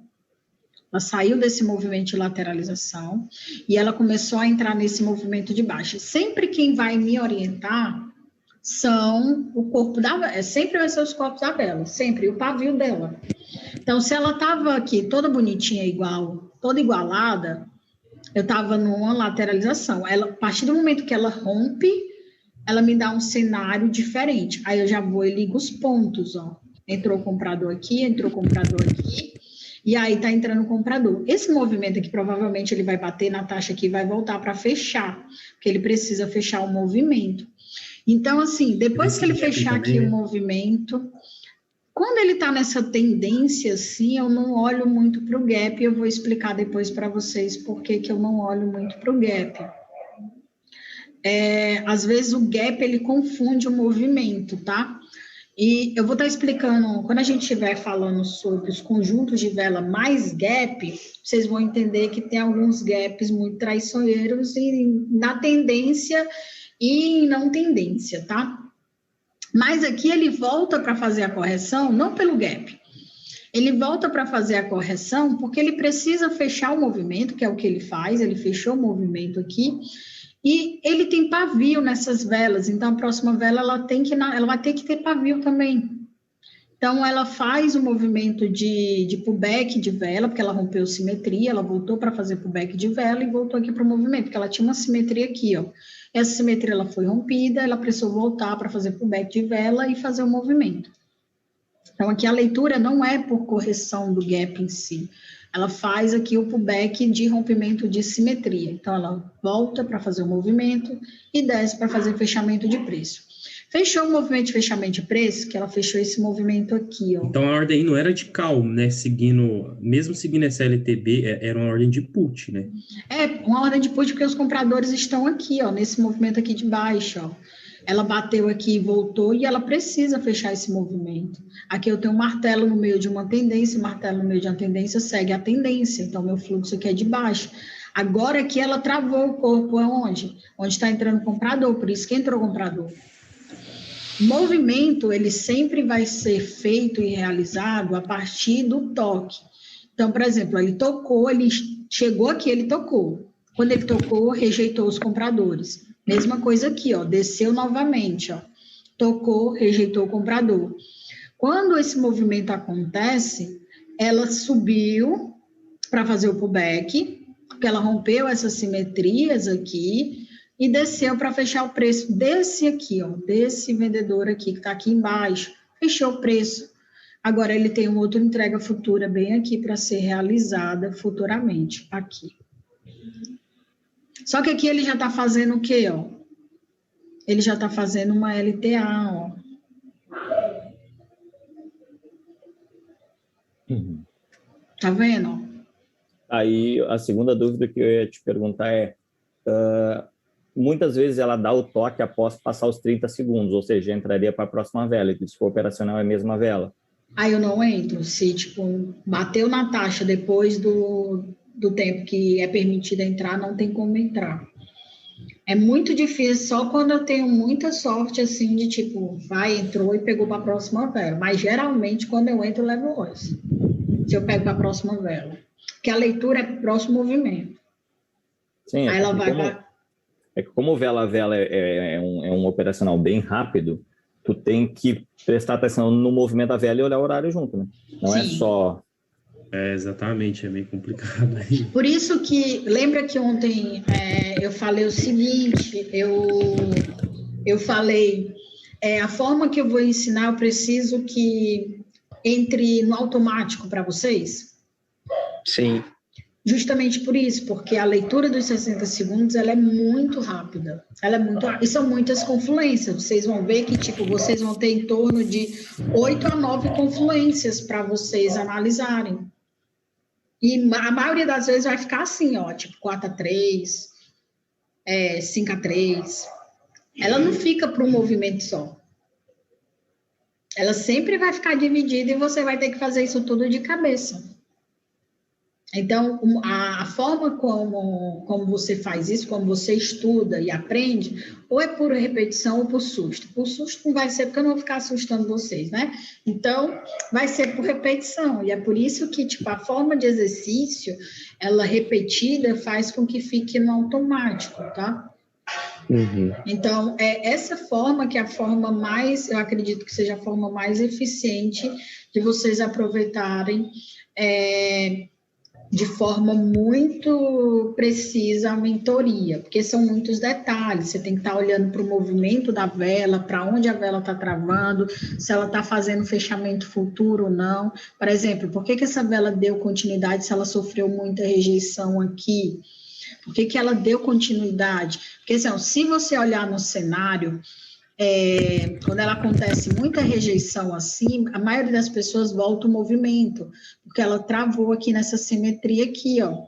ela saiu desse movimento de lateralização e ela começou a entrar nesse movimento de baixa. Sempre quem vai me orientar são o corpo da vela, sempre vai ser os corpos da vela, sempre, o pavio dela. Então, se ela estava aqui toda bonitinha, igual, toda igualada, eu estava numa lateralização. Ela, a partir do momento que ela rompe, ela me dá um cenário diferente. Aí eu já vou e ligo os pontos, ó. Entrou o comprador aqui, entrou o comprador aqui, e aí tá entrando o comprador. Esse movimento aqui, provavelmente, ele vai bater na taxa aqui e vai voltar para fechar, porque ele precisa fechar o movimento. Então, assim, depois que ele fechar aqui o movimento, quando ele está nessa tendência, assim, eu não olho muito para o gap, eu vou explicar depois para vocês por que eu não olho muito para o gap. Às vezes o gap, ele confunde o movimento, tá? E eu vou estar explicando, quando a gente estiver falando sobre os conjuntos de vela mais gap, vocês vão entender que tem alguns gaps muito traiçoeiros na tendência e em não tendência, tá? Mas aqui ele volta para fazer a correção, não pelo gap. Ele volta para fazer a correção porque ele precisa fechar o movimento, que é o que ele faz, ele fechou o movimento aqui, e ele tem pavio nessas velas, então a próxima vela ela vai ter que ter pavio também. Então ela faz o movimento de pullback de vela, porque ela rompeu simetria, ela voltou para fazer pullback de vela e voltou aqui para o movimento, porque ela tinha uma simetria aqui, ó. Essa simetria ela foi rompida, ela precisou voltar para fazer pullback de vela e fazer o movimento. Então, aqui a leitura não é por correção do gap em si, ela faz aqui o pullback de rompimento de simetria. Então, ela volta para fazer o movimento e desce para fazer fechamento de preço. Fechou o movimento de fechamento de preço, que ela fechou esse movimento aqui, ó. Então, a ordem aí não era de call, né? Mesmo seguindo essa LTB, era uma ordem de put, né? Uma ordem de put porque os compradores estão aqui, ó, nesse movimento aqui de baixo, ó. Ela bateu aqui e voltou e ela precisa fechar esse movimento. Aqui eu tenho um martelo no meio de uma tendência, martelo no meio de uma tendência segue a tendência, então meu fluxo aqui é de baixo. Agora aqui ela travou o corpo aonde? Onde está entrando o comprador, por isso que entrou o comprador. O movimento, ele sempre vai ser feito e realizado a partir do toque. Então, por exemplo, ele tocou, ele chegou aqui, ele tocou. Quando ele tocou, rejeitou os compradores. Mesma coisa aqui, ó, desceu novamente, ó. Tocou, rejeitou o comprador. Quando esse movimento acontece, ela subiu para fazer o pullback, porque ela rompeu essas simetrias aqui, e desceu para fechar o preço desse aqui, ó, desse vendedor aqui, que está aqui embaixo, fechou o preço. Agora ele tem uma outra entrega futura bem aqui para ser realizada futuramente, aqui. Só que aqui ele já está fazendo o quê, ó? Ele já está fazendo uma LTA, ó. Tá vendo? Aí a segunda dúvida que eu ia te perguntar é, muitas vezes ela dá o toque após passar os 30 segundos, ou seja, entraria para a próxima vela, e se for operacional é a mesma vela. Aí eu não entro, se tipo, bateu na taxa depois do tempo que é permitido entrar, não tem como entrar. É muito difícil, só quando eu tenho muita sorte, assim, de tipo, vai, entrou e pegou para a próxima vela. Mas geralmente, quando eu entro, eu levo hoje. Se eu pego para a próxima vela. Porque a leitura é para o próximo movimento. Sim, aí ela vai. É que como vela a vela é um operacional bem rápido, tu tem que prestar atenção no movimento da vela e olhar o horário junto, né? Não Sim. é só... Exatamente, é meio complicado aí. Por isso que, lembra que ontem eu falei o seguinte, eu falei, a forma que eu vou ensinar, eu preciso que entre no automático para vocês? Sim. Justamente por isso, porque a leitura dos 60 segundos, ela é muito rápida. E são muitas confluências. Vocês vão ver que, tipo, vocês vão ter em torno de 8 a 9 confluências para vocês analisarem. E a maioria das vezes vai ficar assim, ó, tipo 4-3, 5-3. Ela não fica para um movimento só. Ela sempre vai ficar dividida e você vai ter que fazer isso tudo de cabeça. Então, a forma como você faz isso, como você estuda e aprende, ou é por repetição ou por susto. Por susto não vai ser, porque eu não vou ficar assustando vocês, né? Então, vai ser por repetição. E é por isso que, tipo, a forma de exercício, ela repetida, faz com que fique no automático, tá? Uhum. Então, essa forma que é a forma mais, eu acredito que seja a forma mais eficiente de vocês aproveitarem de forma muito precisa a mentoria, porque são muitos detalhes, você tem que estar olhando para o movimento da vela, para onde a vela está travando, se ela está fazendo fechamento futuro ou não. Por exemplo, por que essa vela deu continuidade se ela sofreu muita rejeição aqui? Por que ela deu continuidade? Porque, assim, se você olhar no cenário, quando ela acontece muita rejeição assim, a maioria das pessoas volta o movimento, porque ela travou aqui nessa simetria aqui, ó.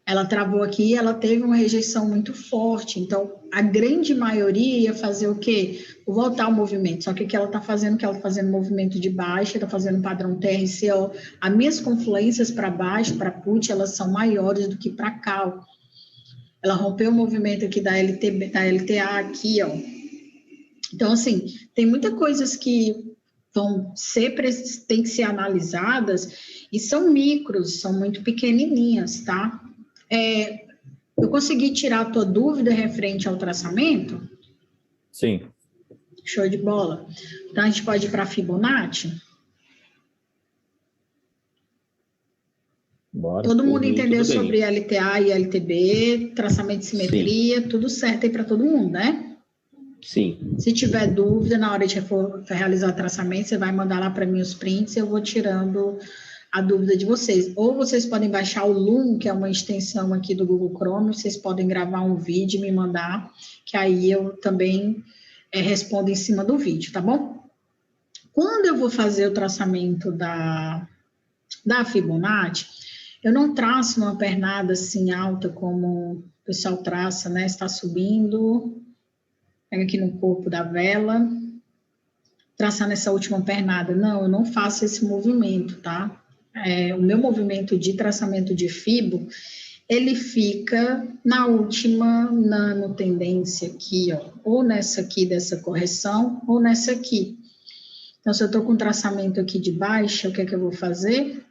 Ela travou aqui e ela teve uma rejeição muito forte. Então, a grande maioria ia fazer o quê? Voltar o movimento. Só que o que ela está fazendo? Que ela está fazendo movimento de baixa, está fazendo padrão TRCO. As minhas confluências para baixo, para put, elas são maiores do que para cal. Ela rompeu o movimento aqui da LTA aqui, ó. Então, assim, tem muitas coisas que têm que ser analisadas e são micros, são muito pequenininhas, tá? Eu consegui tirar a tua dúvida referente ao traçamento? Sim. Show de bola. Então, a gente pode ir para a Fibonacci? Bora. Todo mundo entendeu sobre LTA e LTB, traçamento de simetria, sim. Tudo certo aí para todo mundo, né? Sim. Se tiver dúvida, na hora de realizar traçamento, você vai mandar lá para mim os prints e eu vou tirando a dúvida de vocês. Ou vocês podem baixar o Loom, que é uma extensão aqui do Google Chrome, vocês podem gravar um vídeo e me mandar, que aí eu também respondo em cima do vídeo, tá bom? Quando eu vou fazer o traçamento da Fibonacci, eu não traço uma pernada assim alta como o pessoal traça, né? Está subindo... Pega aqui no corpo da vela, traçar nessa última pernada. Não, eu não faço esse movimento, tá? O meu movimento de traçamento de fibo, ele fica na última nanotendência aqui, ó. Ou nessa aqui dessa correção, ou nessa aqui. Então, se eu tô com traçamento aqui de baixa, o que é que eu vou fazer?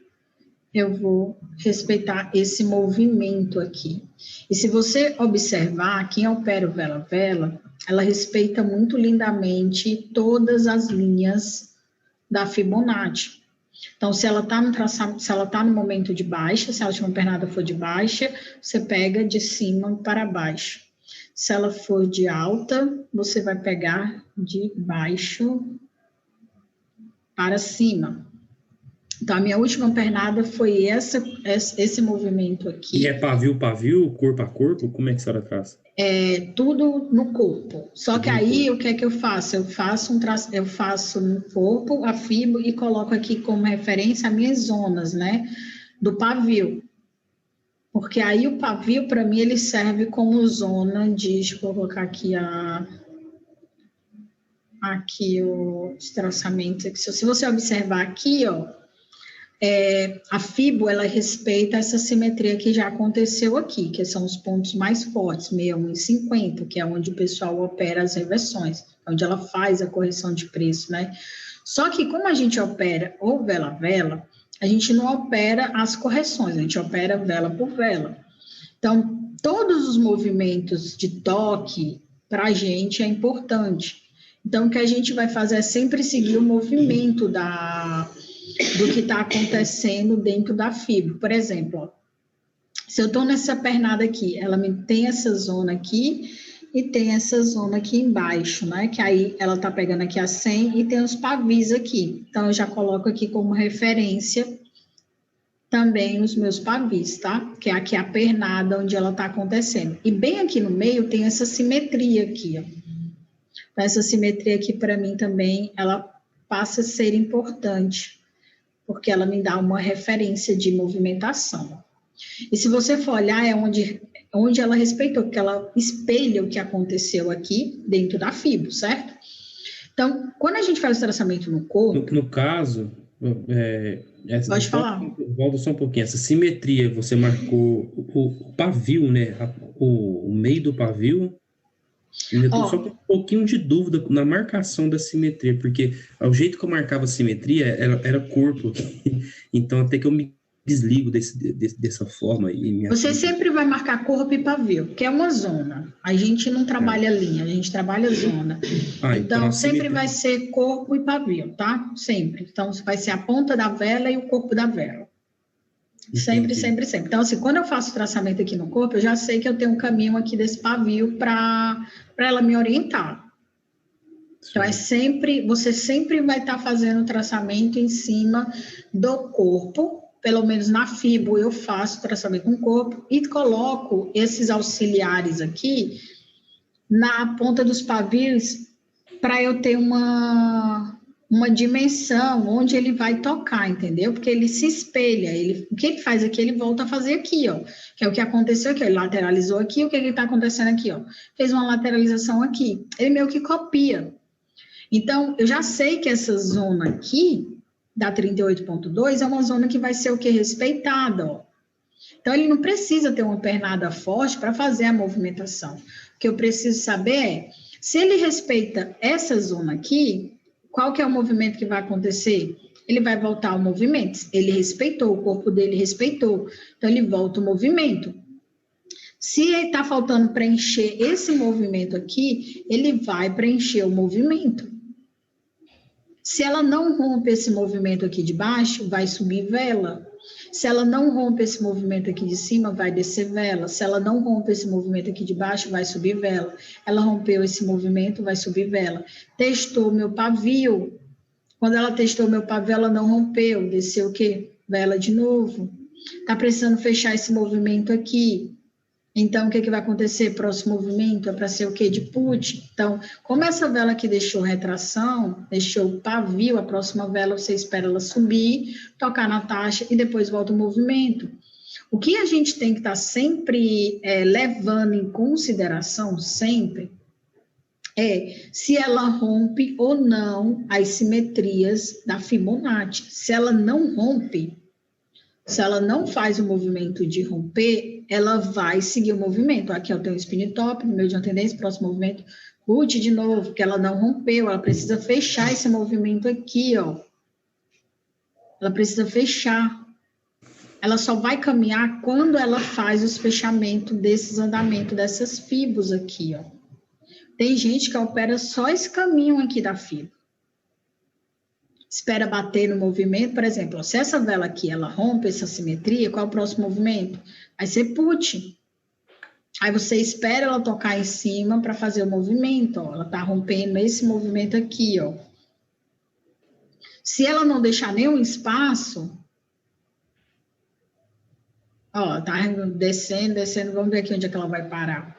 Eu vou respeitar esse movimento aqui. E se você observar, quem opera o vela-vela, ela respeita muito lindamente todas as linhas da Fibonacci. Então, se ela está no traçamento, se ela está no momento de baixa, se a última pernada for de baixa, você pega de cima para baixo. Se ela for de alta, você vai pegar de baixo para cima. Então, a minha última pernada foi esse movimento aqui. E é pavio, corpo a corpo? Como é que a senhora faz? É tudo no corpo. Só que aí, o que é que eu faço? Eu faço no corpo a fibra e coloco aqui como referência as minhas zonas, né? Do pavio. Porque aí o pavio, para mim, ele serve como zona de... Deixa eu colocar aqui os traçamentos. Se você observar aqui, ó, a FIBO, ela respeita essa simetria que já aconteceu aqui, que são os pontos mais fortes, 61 e 50, que é onde o pessoal opera as reversões, onde ela faz a correção de preço, né? Só que como a gente opera ou vela a vela, a gente não opera as correções, a gente opera vela por vela. Então, todos os movimentos de toque, para a gente, é importante. Então, o que a gente vai fazer é sempre seguir o movimento do que está acontecendo dentro da fibra. Por exemplo, ó, se eu estou nessa pernada aqui, ela tem essa zona aqui e tem essa zona aqui embaixo, né? Que aí ela está pegando aqui a 100 e tem os pavis aqui. Então, eu já coloco aqui como referência também os meus pavis, tá? Que é aqui a pernada onde ela está acontecendo. E bem aqui no meio tem essa simetria aqui, ó. Essa simetria aqui, para mim, também, ela passa a ser importante, porque ela me dá uma referência de movimentação. E se você for olhar, é onde ela respeitou, porque ela espelha o que aconteceu aqui dentro da fibra, certo? Então, quando a gente faz o traçamento no corpo... No caso... Pode falar. Volta só um pouquinho. Essa simetria, você marcou o pavio, né? O meio do pavio... Eu estou só com um pouquinho de dúvida na marcação da simetria, porque o jeito que eu marcava a simetria era corpo. Então, até que eu me desligo dessa forma. Você sempre vai marcar corpo e pavio, que é uma zona. A gente não trabalha linha, a gente trabalha zona. Então sempre vai ser corpo e pavio, tá? Sempre. Então, vai ser a ponta da vela e o corpo da vela. Sempre, sempre, sempre. Então, assim, quando eu faço o traçamento aqui no corpo, eu já sei que eu tenho um caminho aqui desse pavio para ela me orientar. Então, você sempre vai estar fazendo o traçamento em cima do corpo, pelo menos na fibra eu faço o traçamento no corpo e coloco esses auxiliares aqui na ponta dos pavios para eu ter uma dimensão onde ele vai tocar, entendeu? Porque ele se espelha, o que ele faz aqui, ele volta a fazer aqui, ó, que é o que aconteceu aqui, ele lateralizou aqui, o que está acontecendo aqui, ó, fez uma lateralização aqui, ele meio que copia. Então, eu já sei que essa zona aqui, da 38.2, é uma zona que vai ser o que? Respeitada, ó. Então, ele não precisa ter uma pernada forte para fazer a movimentação. O que eu preciso saber é, se ele respeita essa zona aqui, qual que é o movimento que vai acontecer? Ele vai voltar ao movimento. Ele respeitou, o corpo dele respeitou. Então, ele volta o movimento. Se está faltando preencher esse movimento aqui, ele vai preencher o movimento. Se ela não rompe esse movimento aqui de baixo, vai subir vela. Se ela não rompe esse movimento aqui de cima, vai descer vela. Se ela não rompe esse movimento aqui de baixo, vai subir vela. Ela rompeu esse movimento, vai subir vela. Testou meu pavio. Quando ela testou meu pavio, ela não rompeu. Desceu o quê? Vela de novo. Está precisando fechar esse movimento aqui. Então, o que vai acontecer? Próximo movimento é para ser o quê? De put. Então, como essa vela aqui deixou retração, deixou pavio, a próxima vela você espera ela subir, tocar na taxa e depois volta o movimento. O que a gente tem que estar sempre levando em consideração, sempre, é se ela rompe ou não as simetrias da Fibonacci. Se ela não rompe, se ela não faz o movimento de romper, ela vai seguir o movimento. Aqui eu tenho o spin top, no meio de uma tendência, próximo movimento, put de novo, porque ela não rompeu, ela precisa fechar esse movimento aqui, ó. Ela precisa fechar. Ela só vai caminhar quando ela faz os fechamentos desses andamentos, dessas fibras aqui, ó. Tem gente que opera só esse caminho aqui da fibra. Espera bater no movimento, por exemplo, se essa vela aqui, ela rompe essa simetria, qual é o próximo movimento? Vai ser put. Aí você espera ela tocar em cima para fazer o movimento, ó. Ela tá rompendo esse movimento aqui, ó. Se ela não deixar nenhum espaço, ó, tá descendo, vamos ver aqui onde é que ela vai parar.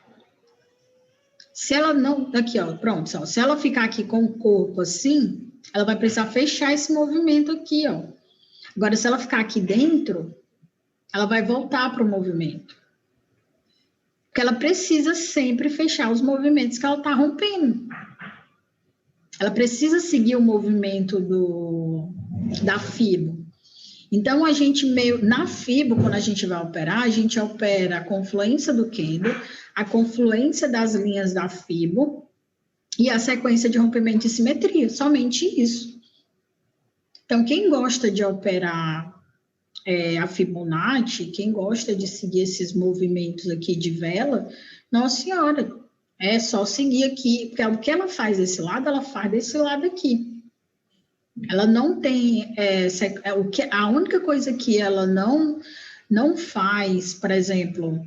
Se ela não, aqui, ó, pronto, ó, se ela ficar aqui com o corpo assim, ela vai precisar fechar esse movimento aqui, ó. Agora, se ela ficar aqui dentro, ela vai voltar para o movimento. Porque ela precisa sempre fechar os movimentos que ela está rompendo. Ela precisa seguir o movimento da fibo. Então, a gente na fibo, quando a gente vai operar, a gente opera a confluência do kendo, a confluência das linhas da fibo e a sequência de rompimento de simetria, somente isso. Então, quem gosta de operar a Fibonacci, quem gosta de seguir esses movimentos aqui de vela, nossa senhora, é só seguir aqui, porque o que ela faz desse lado, ela faz desse lado aqui. Ela não tem, a única coisa que ela não faz, por exemplo,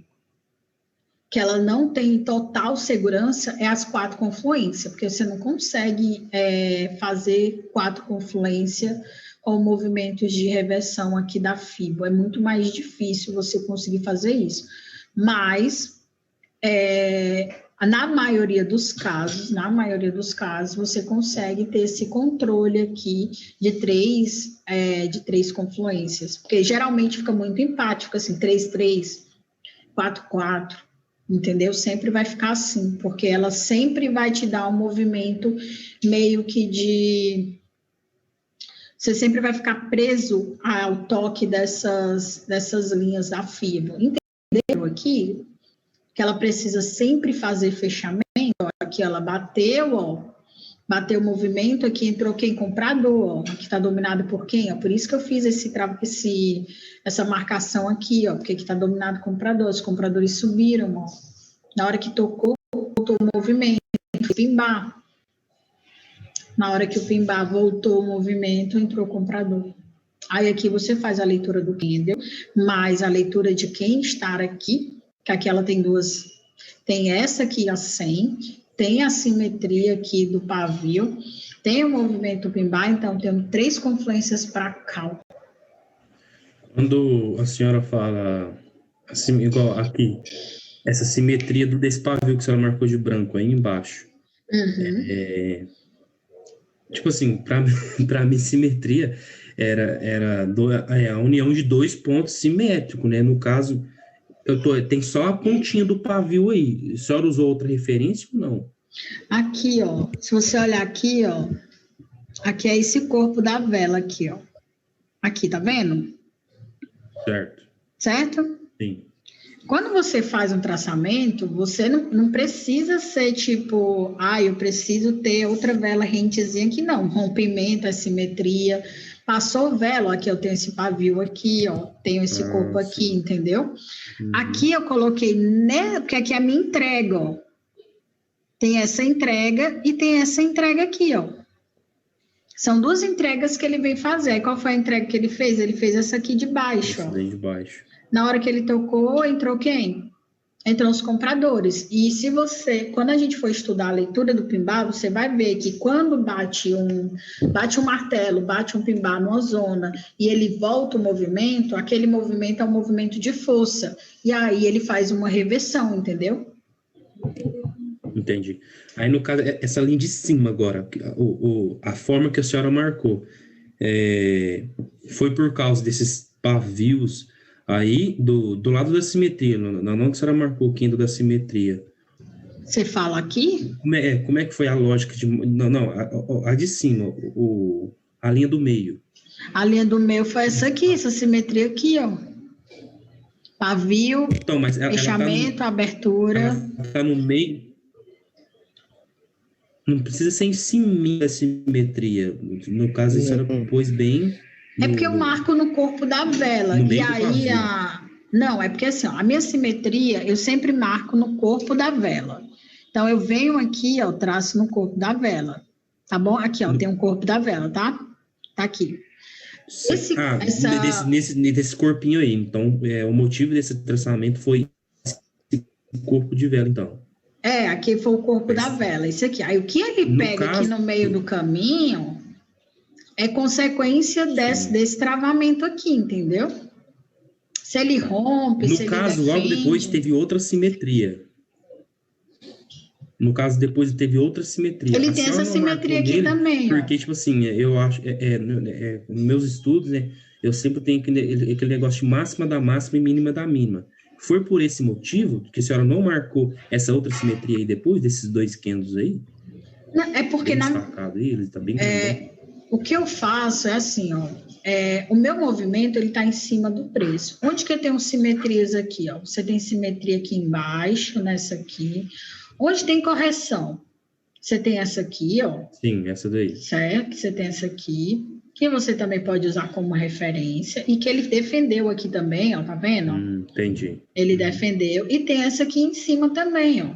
que ela não tem total segurança é as 4 confluências, porque você não consegue fazer 4 confluências com movimentos de reversão aqui da fibo. É muito mais difícil você conseguir fazer isso. Mas, na maioria dos casos, você consegue ter esse controle aqui de três confluências. Porque geralmente fica muito empático, assim, 3-3, 4-4, entendeu? Sempre vai ficar assim, porque ela sempre vai te dar um movimento meio que você sempre vai ficar preso ao toque dessas linhas da fibo. Entenderam aqui? Que ela precisa sempre fazer fechamento. Ó, aqui ela bateu, ó. Bateu o movimento, aqui entrou quem? Comprador, ó. Aqui está dominado por quem? Ó. Por isso que eu fiz essa marcação aqui, ó. Porque aqui está dominado comprador. Os compradores subiram, ó. Na hora que tocou, voltou o movimento. Pimbar. Na hora que o pimbar voltou o movimento, entrou o comprador. Aí aqui você faz a leitura do candle, mais a leitura de quem está aqui, que aqui ela tem duas, tem essa aqui a 100, tem a simetria aqui do pavio, tem o movimento pimbar, então temos 3 confluências para cá. Quando a senhora fala, assim, igual aqui, essa simetria desse pavio que a senhora marcou de branco aí embaixo, tipo assim, para mim, simetria era a união de 2 pontos simétricos, né? No caso, tem só a pontinha do pavio aí. A senhora usou outra referência ou não? Aqui, ó, se você olhar aqui, ó, aqui é esse corpo da vela aqui, ó. Aqui, tá vendo? Certo. Certo? Sim. Quando você faz um traçamento, você não precisa ser tipo, eu preciso ter outra vela rentezinha aqui, não. Rompimento, assimetria. Passou vela, aqui eu tenho esse pavio aqui, ó. Tenho esse corpo aqui, entendeu? Uhum. Aqui eu coloquei, né? Porque aqui é a minha entrega, ó. Tem essa entrega e tem essa entrega aqui, ó. São 2 entregas que ele veio fazer. Qual foi a entrega que ele fez? Ele fez essa aqui de baixo, ó. De baixo. Na hora que ele tocou, entrou quem? Entrou os compradores. E se quando a gente for estudar a leitura do pimbar, você vai ver que quando bate um martelo, bate um pimbar numa zona e ele volta o movimento, aquele movimento é um movimento de força. E aí ele faz uma reversão, entendeu? Entendi. Aí, no caso, essa linha de cima agora, a forma que a senhora marcou, foi por causa desses pavios aí do lado da simetria, não que a senhora marcou o quinto da simetria. Você fala aqui? Como é que foi a lógica de... Não, a de cima, a linha do meio. A linha do meio foi essa aqui, essa simetria aqui, ó. Pavio, então, mas fechamento, abertura. Ela tá no meio... Não precisa ser em cima da simetria. No caso, a senhora pôs bem... É porque eu marco no corpo da vela. E aí, não, é porque assim, ó, a minha simetria, eu sempre marco no corpo da vela. Então, eu venho aqui, ó, traço no corpo da vela. Tá bom? Aqui, ó, tem um corpo da vela, tá? Tá aqui. Nesse corpinho aí. Então, o motivo desse traçamento foi esse corpo de vela, então. Aqui foi o corpo da vela, esse aqui. Aí, o que ele pega aqui no meio do caminho... é consequência desse travamento aqui, entendeu? Se ele rompe, No se caso, ele logo defende... depois teve outra simetria. No caso, depois teve outra simetria. Ele A tem senhora essa não simetria marcou aqui nele, também, ó. porque, tipo assim, eu acho, nos meus estudos, né, eu sempre tenho aquele negócio de máxima da máxima e mínima da mínima. Foi por esse motivo que a senhora não marcou essa outra simetria aí depois, desses dois candos aí? Não, é porque Bem destacado aí, ele tá bem grandão. o que eu faço é assim, ó, o meu movimento, ele tá em cima do preço. Onde que eu tenho simetrias aqui, ó? Você tem simetria aqui embaixo, nessa aqui. Onde tem correção? Você tem essa aqui, ó. Sim, essa daí. Certo? Você tem essa aqui, que você também pode usar como referência, e que ele defendeu aqui também, ó, tá vendo? Entendi. Ele defendeu, e tem essa aqui em cima também, ó.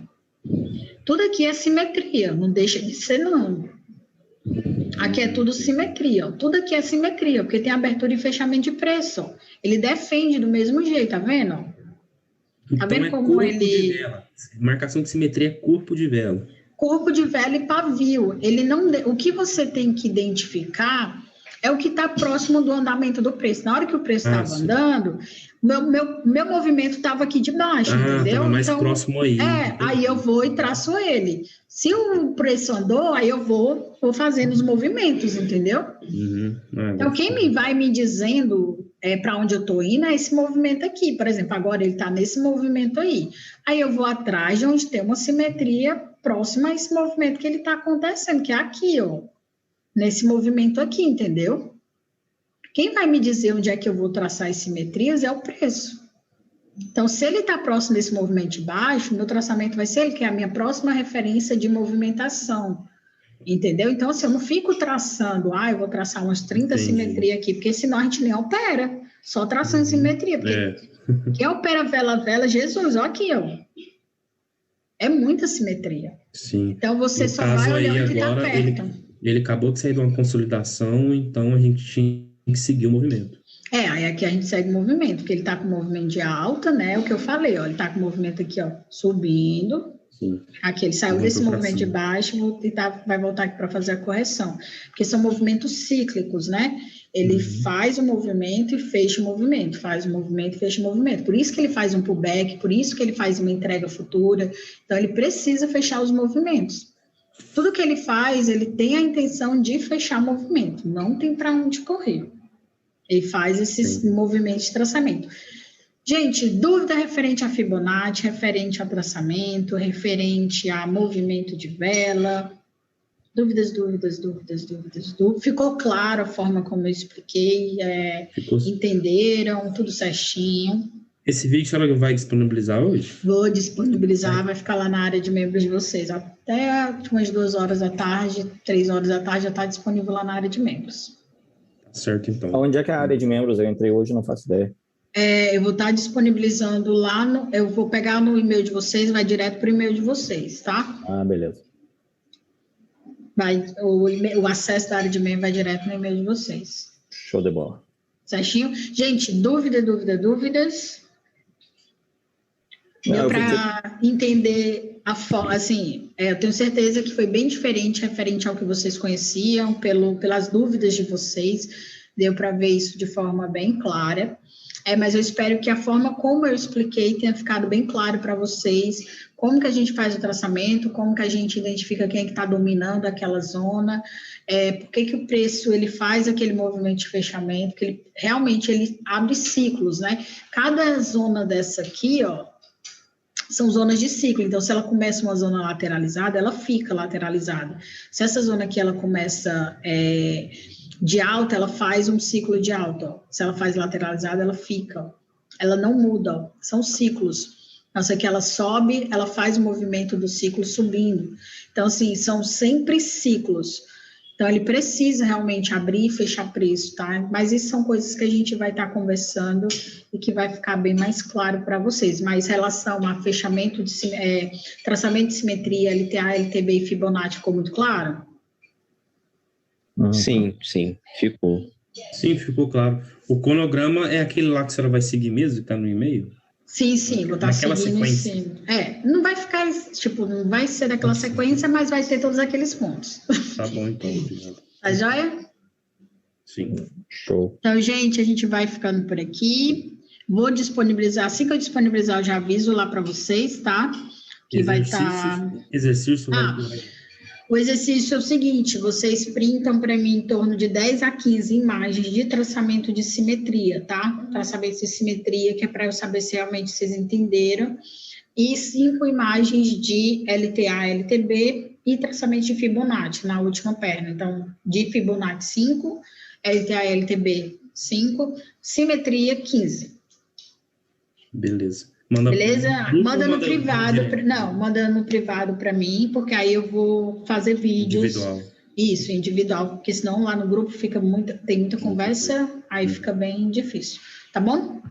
Tudo aqui é simetria, não deixa de ser, não. Aqui é tudo simetria, ó. Tudo aqui é simetria, porque tem abertura e fechamento de preço, ó. Ele defende do mesmo jeito, tá vendo? Tá Então vendo é como corpo ele... de vela. Marcação de simetria é corpo de vela. Corpo de vela e pavio. Ele não... O que você tem que identificar é o que está próximo do andamento do preço. Na hora que o preço estava andando, meu movimento estava aqui de baixo, entendeu? Estava mais então, próximo aí. Aí eu vou e traço ele. Se o preço andou, aí eu vou fazendo os movimentos, entendeu? Então, quem vai me dizendo para onde eu estou indo é esse movimento aqui. Por exemplo, agora ele está nesse movimento aí. Aí eu vou atrás de onde tem uma simetria próxima a esse movimento que ele está acontecendo, que é aqui, ó. Nesse movimento aqui, entendeu? Quem vai me dizer onde é que eu vou traçar as simetrias é o preço. Então, se ele está próximo desse movimento de baixo, meu traçamento vai ser ele, que é a minha próxima referência de movimentação. Entendeu? Então, assim, eu não fico traçando, eu vou traçar umas 30 simetrias aqui, porque senão a gente nem opera, só traçando simetria. Porque quem opera vela, Jesus, ó aqui, ó. É muita simetria. Sim. Então, você só vai olhando o que está perto. Ele acabou de sair de uma consolidação, então a gente tinha que seguir o movimento. Aí aqui a gente segue o movimento, porque ele está com movimento de alta, né? O que eu falei, ó, ele está com o movimento aqui, ó, subindo. Sim. Aqui ele saiu desse movimento de baixo e vai voltar aqui para fazer a correção. Porque são movimentos cíclicos, né? Ele faz o movimento e fecha o movimento, faz o movimento e fecha o movimento. Por isso que ele faz um pullback, por isso que ele faz uma entrega futura. Então, ele precisa fechar os movimentos. Tudo que ele faz, ele tem a intenção de fechar o movimento, não tem para onde correr. Ele faz esses movimentos de traçamento. Gente, dúvida referente a Fibonacci, referente a traçamento, referente a movimento de vela. Dúvidas. Ficou claro a forma como eu expliquei? Entenderam? Tudo certinho? Esse vídeo a senhora vai disponibilizar hoje? Vou disponibilizar, vai ficar lá na área de membros de vocês. Até umas 2 horas da tarde, 3 horas da tarde, já está disponível lá na área de membros. Certo, então. Onde é que é a área de membros? Eu entrei hoje, não faço ideia. Eu vou estar disponibilizando lá, eu vou pegar no e-mail de vocês, vai direto para o e-mail de vocês, tá? Beleza. O acesso da área de membros vai direto no e-mail de vocês. Show de bola. Certinho? Gente, dúvidas? Deu para entender a forma, assim, eu tenho certeza que foi bem diferente referente ao que vocês conheciam, pelas dúvidas de vocês, deu para ver isso de forma bem clara, mas eu espero que a forma como eu expliquei tenha ficado bem claro para vocês, como que a gente faz o traçamento, como que a gente identifica quem é que está dominando aquela zona, por que o preço ele faz aquele movimento de fechamento, que ele realmente abre ciclos, né? Cada zona dessa aqui, ó, são zonas de ciclo, então se ela começa uma zona lateralizada, ela fica lateralizada. Se essa zona aqui ela começa de alta, ela faz um ciclo de alta, ó. Se ela faz lateralizada, ela fica, ó. Ela não muda, ó. São ciclos. Então, se aqui ela sobe, ela faz o movimento do ciclo subindo. Então, assim, são sempre ciclos. Então, ele precisa realmente abrir e fechar preço, tá? Mas isso são coisas que a gente vai estar conversando e que vai ficar bem mais claro para vocês. Mas relação a fechamento de traçamento de simetria, LTA, LTB e Fibonacci ficou muito claro? Sim, ficou. Sim, ficou claro. O cronograma é aquele lá que a senhora vai seguir mesmo, que está no e-mail? Sim, vou estar seguindo sim. Não vai ficar, não vai ser daquela sequência, mas vai ter todos aqueles pontos. Tá bom, então. Tá joia? Sim. Show. Então, gente, a gente vai ficando por aqui. Vou disponibilizar, assim que eu disponibilizar, eu já aviso lá para vocês, tá? Que vai estar. Exercício O exercício é o seguinte: vocês printam para mim em torno de 10 a 15 imagens de traçamento de simetria, tá? Traçamento de simetria, que é para eu saber se realmente vocês entenderam. E 5 imagens de LTA, LTB e traçamento de Fibonacci na última perna. Então, de Fibonacci 5, LTA, LTB 5, simetria 15. Beleza. Beleza? Manda no privado. Não, manda no privado para mim, porque aí eu vou fazer vídeos. Individual. Isso, individual, porque senão lá no grupo fica tem muita conversa, aí fica bem difícil. Tá bom?